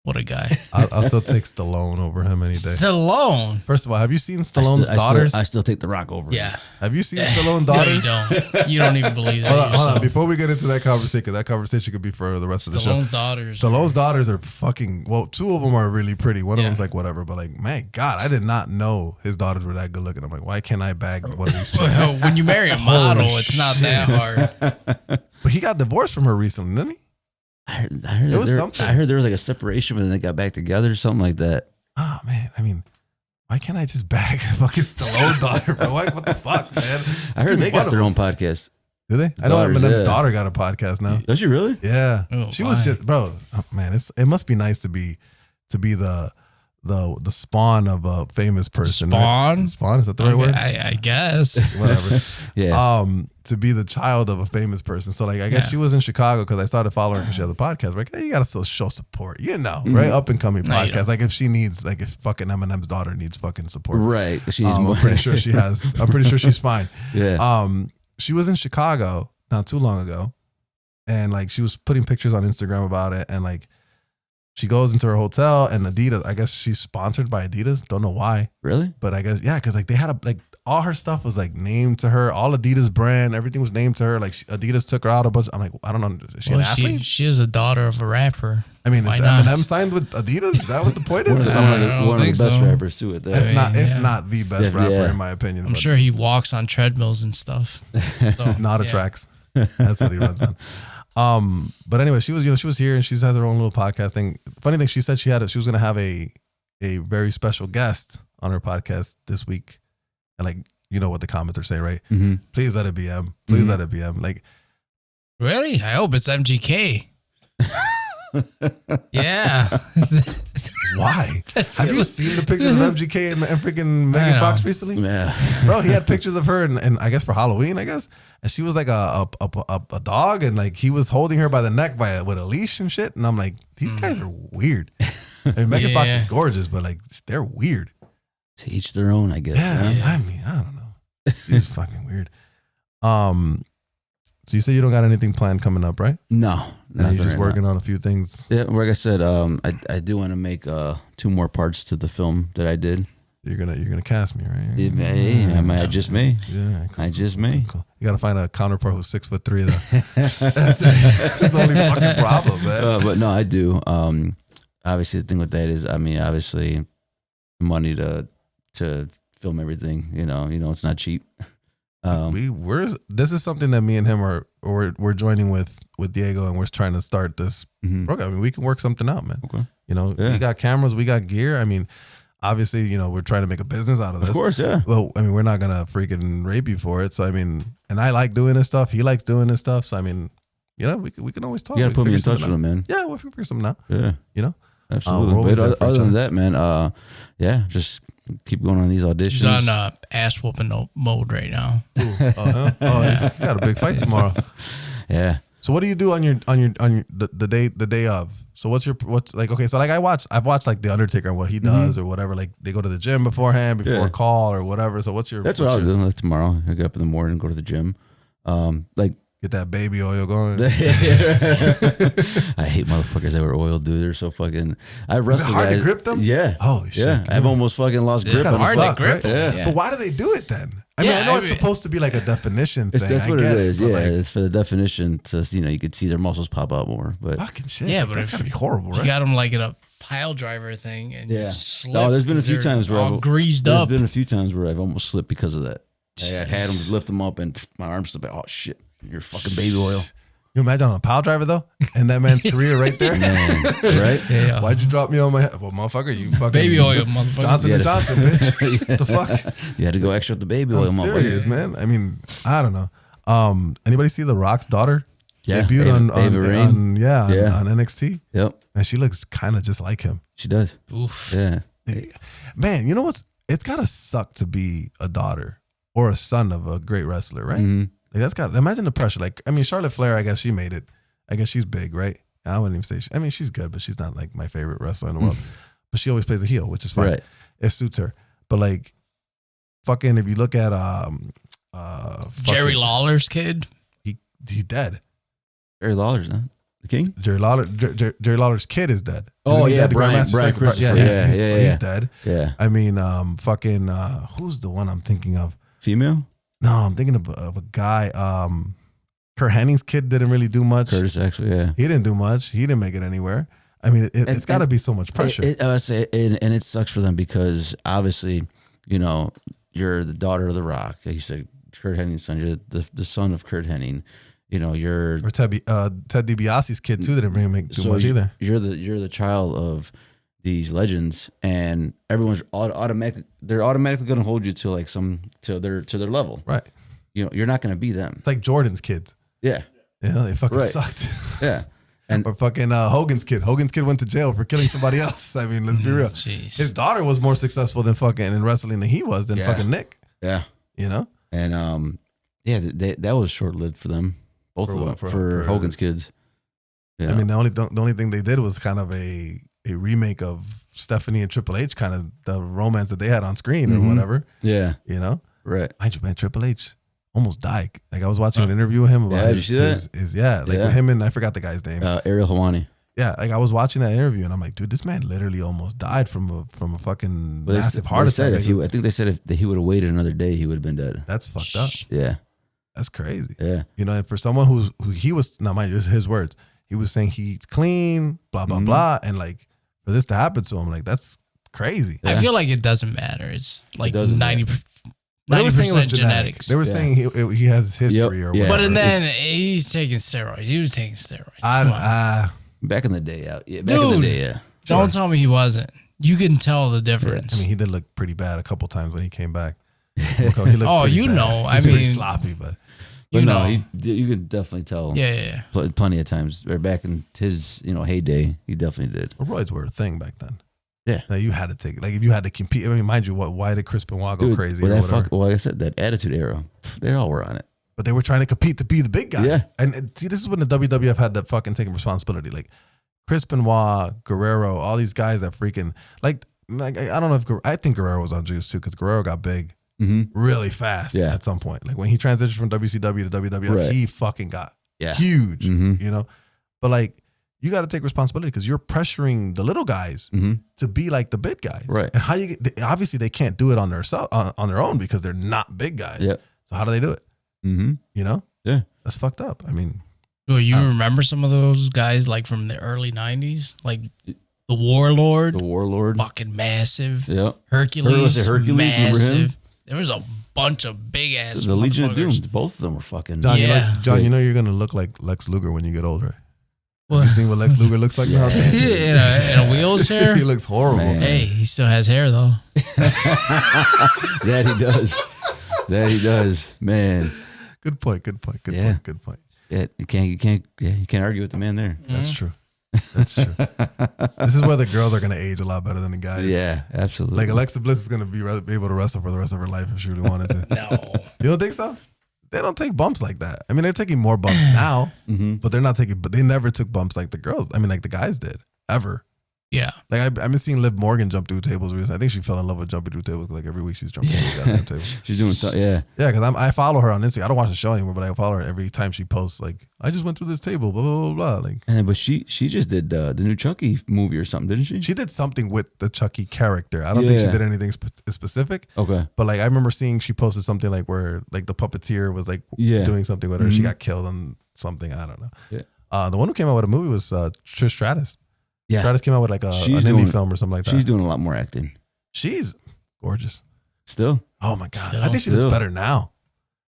what a guy! I'll still take Stallone over him any day. Stallone. First of all, have you seen Stallone's daughters? I still take The Rock over. Yeah. Have you seen Stallone's daughters? No, you don't. You don't even believe that. Hold on. Before we get into that conversation, because that conversation could be for the rest of the show. Stallone's daughters are fucking. Well, two of them are really pretty. One of them's like whatever, but like, man, God, I did not know his daughters were that good looking. I'm like, why can't I bag one of these chicks? When you marry a model, it's not that hard. But he got divorced from her recently, didn't he? I heard it was something. I heard there was like a separation, but then they got back together or something like that. Oh man, I mean, why can't I just bag fucking Stallone's daughter, bro? What the fuck, man? I heard they got their own podcast. Do they? I know Eminem's daughter got a podcast now. Does she really? Yeah, she was just bro. Oh, man, it must be nice to be the spawn of a famous person. Spawn? Right? Spawn, is that the right word? I guess. Whatever. Yeah. To be the child of a famous person. So like, I guess she was in Chicago because I started following her because she has a podcast. Like, hey, you gotta still show support, you know, right? Up and coming podcast. Like if she needs, like if fucking Eminem's daughter needs fucking support, right? I'm pretty sure she has. I'm pretty sure she's fine. Yeah. She was in Chicago not too long ago, and like she was putting pictures on Instagram about it, and like. She goes into her hotel and Adidas, I guess she's sponsored by Adidas. Don't know why. Really? But I guess, yeah, because like they had all her stuff was like named to her. All Adidas brand, everything was named to her. Like Adidas took her out a bunch. I'm like, I don't know. Is she an athlete? She is a daughter of a rapper. I mean, is Eminem signed with Adidas? Is that what the point is? One of the best rappers too at that. If not the best rapper in my opinion. I'm sure he walks on treadmills and stuff. So, not tracks. That's what he runs on. But anyway, she was here and she's had her own little podcast thing. Funny thing, she said she was going to have a very special guest on her podcast this week. And like, you know what the comments are saying, right? Mm-hmm. Please let it be M. Please let it be M. Like, really? I hope it's MGK. Yeah. Why? Have you seen the pictures of MGK and freaking Megan Fox recently? Yeah, bro, he had pictures of her and I guess for Halloween, I guess, and she was like a dog, and like he was holding her by the neck with a leash and shit, and I'm like, these guys are weird. I mean, Megan Fox is gorgeous, but like they're weird. To each their own, I guess. Yeah. I mean, I don't know. She's fucking weird. So you say you don't got anything planned coming up, right? No, you're just working on a few things. Yeah, like I said, I do want to make 2 more parts to the film that I did. You're gonna cast me, right? I just may. Yeah, cool, I just may. Cool. You gotta find a counterpart who's 6'3" though. That's the only fucking problem, man. But no, I do. Obviously, the thing with that is, I mean, obviously, money to film everything. You know, it's not cheap. This is something that me and him we're joining with Diego, and we're trying to start this program. I mean, we can work something out, man. Okay. You know, we got cameras, we got gear. I mean, obviously, you know, we're trying to make a business out of this. Of course, yeah. Well, I mean, we're not gonna freaking rape you for it. So I mean, and I like doing this stuff. He likes doing this stuff. So I mean, you know, we can always talk. You gotta put me in touch with him, man. Yeah, we'll figure something out. Yeah, you know, absolutely. But other than that, man, yeah, just keep going on these auditions. He's on ass whooping mode right now. He's got a big fight tomorrow. Yeah. So what do you do on the day of? So what's like, okay, so like I've watched like The Undertaker and what he does or whatever. Like they go to the gym beforehand, before a call or whatever. So what's what I'll do like tomorrow. I get up in the morning, go to the gym. Like get that baby oil going. I hate motherfuckers that wear oil, dude. They're so fucking. I wrestled. Is it hard to grip them? Yeah. Holy shit. Yeah. I've almost fucking lost grip. It's hard to grip. Right? Yeah. But why do they do it then? I mean, I know it's supposed to be like a definition thing. That's what it is. Yeah, like, it's for the definition to, you know, you could see their muscles pop out more. But fucking shit. Yeah, but that's gotta be horrible, right? You got them like in a pile driver thing and you slip. No, there's been a few times where all greased up. There's been a few times where I've almost slipped because of that. I had them lift them up and my arms slipped. Oh shit, you're fucking baby oil. You imagine on a pile driver though, and that man's career right there. Man, right? Yeah. Why'd you drop me on my head? Well, motherfucker, you fucking baby oil, motherfucker. Johnson & Johnson, bitch. What the fuck? You had to go extra with the baby oil, I'm motherfucker. serious, man. I mean, I don't know. Anybody see The Rock's daughter? Yeah, debuted Ava on NXT. Yep, and she looks kind of just like him. she does. Oof. Yeah, Man, you know what's? It's gotta suck to be a daughter or a son of a great wrestler, right? Mm-hmm. Like that's got. Imagine the pressure. Like, I mean, Charlotte Flair. I guess she made it. I guess she's big, right? I wouldn't even say. I mean, she's good, but she's not like my favorite wrestler in the world. But she always plays a heel, which is fine. Right. It suits her. But like, fucking, if you look at Jerry Lawler's kid. He's dead. Jerry Lawler's not the king. Jerry Lawler's kid is dead. Oh, Isn't he yeah, dead? The Brian Grandmaster Christopher. he's dead. Yeah. I mean, fucking, who's the one I'm thinking of? Female. No, I'm thinking of a guy. Kurt Henning's kid didn't really do much. Curtis, actually, yeah. He didn't do much. He didn't make it anywhere. I mean, it's got to be so much pressure. And it sucks for them because obviously, you know, you're the daughter of The Rock. Like you said, Kurt Henning's son. You're the son of Kurt Henning. You know, you're or Ted DiBiase's kid too. Didn't really make too much either. You're the child of these legends, and everyone's automatically going to hold you to like to their level. Right. You know, you're not going to be them. It's like Jordan's kids. Yeah. Yeah, they fucking sucked. Yeah. And or fucking Hogan's kid. Hogan's kid went to jail for killing somebody else. I mean, let's be real. Jeez. His daughter was more successful than fucking in wrestling than he was than fucking Nick. Yeah. You know? And that was short lived for them. Both of them. For Hogan's kids. Yeah. I mean, the only thing they did was kind of a remake of Stephanie and Triple H, kind of the romance that they had on screen or whatever. Yeah. You know? Right. Mind you, man, Triple H almost died. Like I was watching an interview with him about did you see that? With him and I forgot the guy's name. Ariel Helwani. Yeah, like I was watching that interview and I'm like, dude, this man literally almost died from a fucking massive heart attack. I think they said if he would have waited another day, he would have been dead. That's fucked up. Yeah. That's crazy. Yeah. You know, and for someone who he was, not mind you, this is his words. He was saying he eats clean, blah, blah, blah. And like for this to happen to him, like that's crazy. I feel like it doesn't matter. It's like 90% genetics. They were saying he has history or whatever. But and then he's taking steroids. He was taking steroids. Back in the day, yeah. Back Dude, in the day, yeah. Don't tell me he wasn't. You can tell the difference. I mean, he did look pretty bad a couple times when he came back. He looked pretty bad. I He's mean, pretty sloppy, but you could definitely tell. Yeah. Plenty of times. Back in his heyday, he definitely did. Roids were a thing back then. Yeah, now you had to take like if you had to compete. I mean, mind you, why did Chris Benoit go crazy? Well, like I said, that Attitude Era, they all were on it. But they were trying to compete to be the big guys. Yeah. And see, this is when the WWF had to fucking take responsibility. Like Chris Benoit, Guerrero, all these guys that freaking like I don't know if I think Guerrero was on juice too because Guerrero got big really fast at some point. Like when he transitioned from WCW to WWF, he fucking got huge. You know, but like. You got to take responsibility because you're pressuring the little guys to be like the big guys. Right. And how obviously they can't do it on their own because they're not big guys. Yep. So how do they do it? You know? Yeah. That's fucked up. I mean. Well, you remember some of those guys like from the early 90s? Like the Warlord. The Warlord. Fucking massive. Yeah. Hercules. Hercules, massive. There was a bunch of big ass. The Legion of Doom. motherfuckers. Both of them were fucking. John, Yeah. you know you're gonna look like Lex Luger when you get older. Well, Have you seen what Lex Luger looks like now? in a wheels hair. He looks horrible. Man. Hey, he still has hair though. That he does. That he does. Man. Good point. Good point. Yeah, you can't argue with the man there. That's true. That's true. This is where the girls are gonna age a lot better than the guys. Yeah, absolutely. Like Alexa Bliss is gonna be able to wrestle for the rest of her life if she really wanted to. No. You don't think so? They don't take bumps like that. I mean, they're taking more bumps now, but they're not taking. But they never took bumps like the girls. I mean, like the guys did ever. Yeah. Like I've been seeing Liv Morgan jump through tables recently. I think she fell in love with jumping through tables. Like every week she's jumping through goddamn tables. She's doing so. Yeah. Yeah, because I follow her on Instagram. I don't watch the show anymore, but I follow her every time she posts. Like I just went through this table, blah blah blah blah. Like, But she just did the new Chucky movie or something, didn't she? she did something with the Chucky character. I don't think she did anything specific. Okay. But like I remember seeing she posted something like where like the puppeteer was like doing something with her. She got killed on something. I don't know. Yeah. The one who came out with a movie was Trish Stratus. Yeah. Stratus came out with like an indie film or something like that. She's doing a lot more acting. She's gorgeous. Still. Oh my god! Still. I think she looks better now.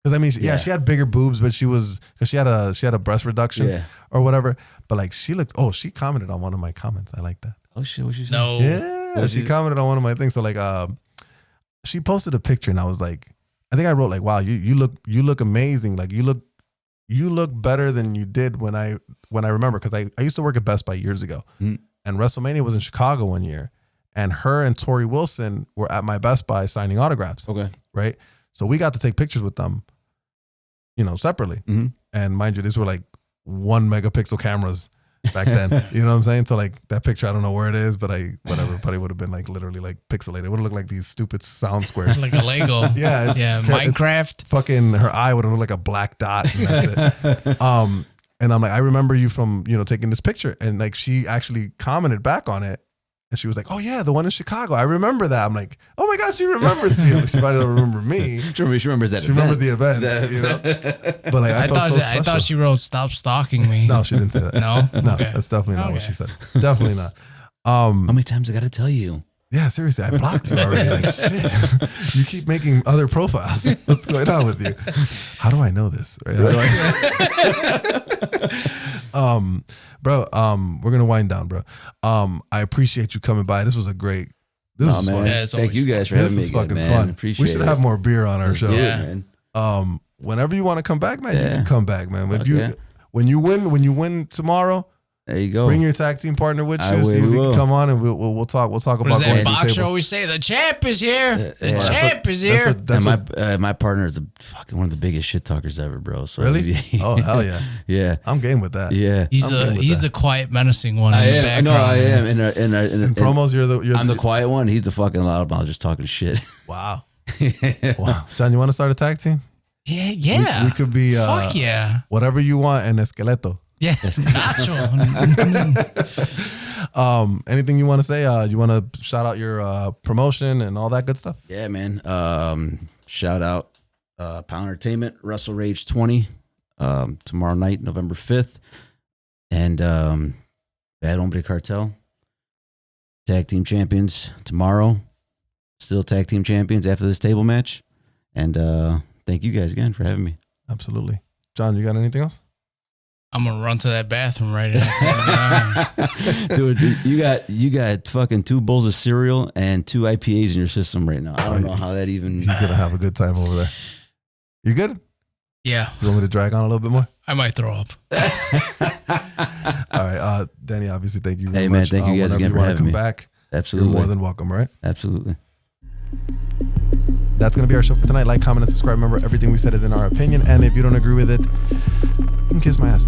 Because I mean, she had bigger boobs, but because she had a breast reduction or whatever. But like she looked. Oh, she commented on one of my comments. I like that. Oh shit! What she said? No. Yeah, she commented on one of my things. So like, she posted a picture, and I was like, I think I wrote like, "Wow, you look amazing. Like you look better than you did when I remember." Because I used to work at Best Buy years ago, and WrestleMania was in Chicago one year, and her and Tori Wilson were at my Best Buy signing autographs. Okay. Right. So we got to take pictures with them, separately. And mind you, these were like 1 megapixel cameras back then. You know what I'm saying? So like that picture, I don't know where it is, but probably would have been like literally like pixelated. It would have looked like these stupid sound squares. Like a Lego. Yeah. Minecraft. Fucking her eye would have looked like a black dot. And that's it. And I'm like, I remember you from, taking this picture. And like, she actually commented back on it. And she was like, oh yeah, the one in Chicago. I remember that. I'm like, oh my God, she remembers me. Like, she might not remember me. She remembers that. She remembers the event. But like, I thought she wrote "Stop stalking me." No, she didn't say that. No, okay. That's definitely not what she said. Definitely not. How many times I got to tell you? Yeah, seriously, I blocked you already. Like shit, you keep making other profiles. What's going on with you? How do I know this? Right? Bro, we're gonna wind down, bro. I appreciate you coming by. This was a great. This was fun. Yeah, thank you guys for having me. This is fucking man. fun. Appreciate we should it. have more beer on our show. Yeah. Man. Whenever you want to come back, man, you can come back, man. When you win tomorrow. There you go. Bring your tag team partner with you. See if we can come on and we'll talk. We'll talk What about does that going to boxer tables. always say? The champ is here. The Yeah. champ is here. And my partner is fucking one of the biggest shit talkers ever, bro. So Really? Oh hell yeah. Yeah. I'm game with that. Yeah. He's the quiet, menacing one in the I background. am. No, I am. In promos, I'm the quiet one. He's the fucking loud one. just talking shit. Wow. Wow. John, you want to start a tag team? Yeah. We could be Fuck yeah. whatever you want in Esqueleto. Yeah. Nacho. Anything you want to say? You want to shout out your promotion and all that good stuff? Yeah, man. Shout out Pound Entertainment, Wrestle Rage 20, tomorrow night, November 5th. And Bad Hombre Cartel, tag team champions tomorrow. Still tag team champions after this table match. And thank you guys again for having me. Absolutely. John, you got anything else? I'm gonna run to that bathroom right now. Dude, you got fucking 2 bowls of cereal and 2 IPAs in your system right now. I don't know how that even. He's gonna have a good time over there. You good? Yeah. You want me to drag on a little bit more? I might throw up. All right, Danny. Obviously, thank you very Hey man, much. thank you guys again for having come me. Back, Absolutely, you're more than welcome. All right. Absolutely. That's going to be our show for tonight. Like, comment, and subscribe. Remember, everything we said is in our opinion. And if you don't agree with it, you can kiss my ass.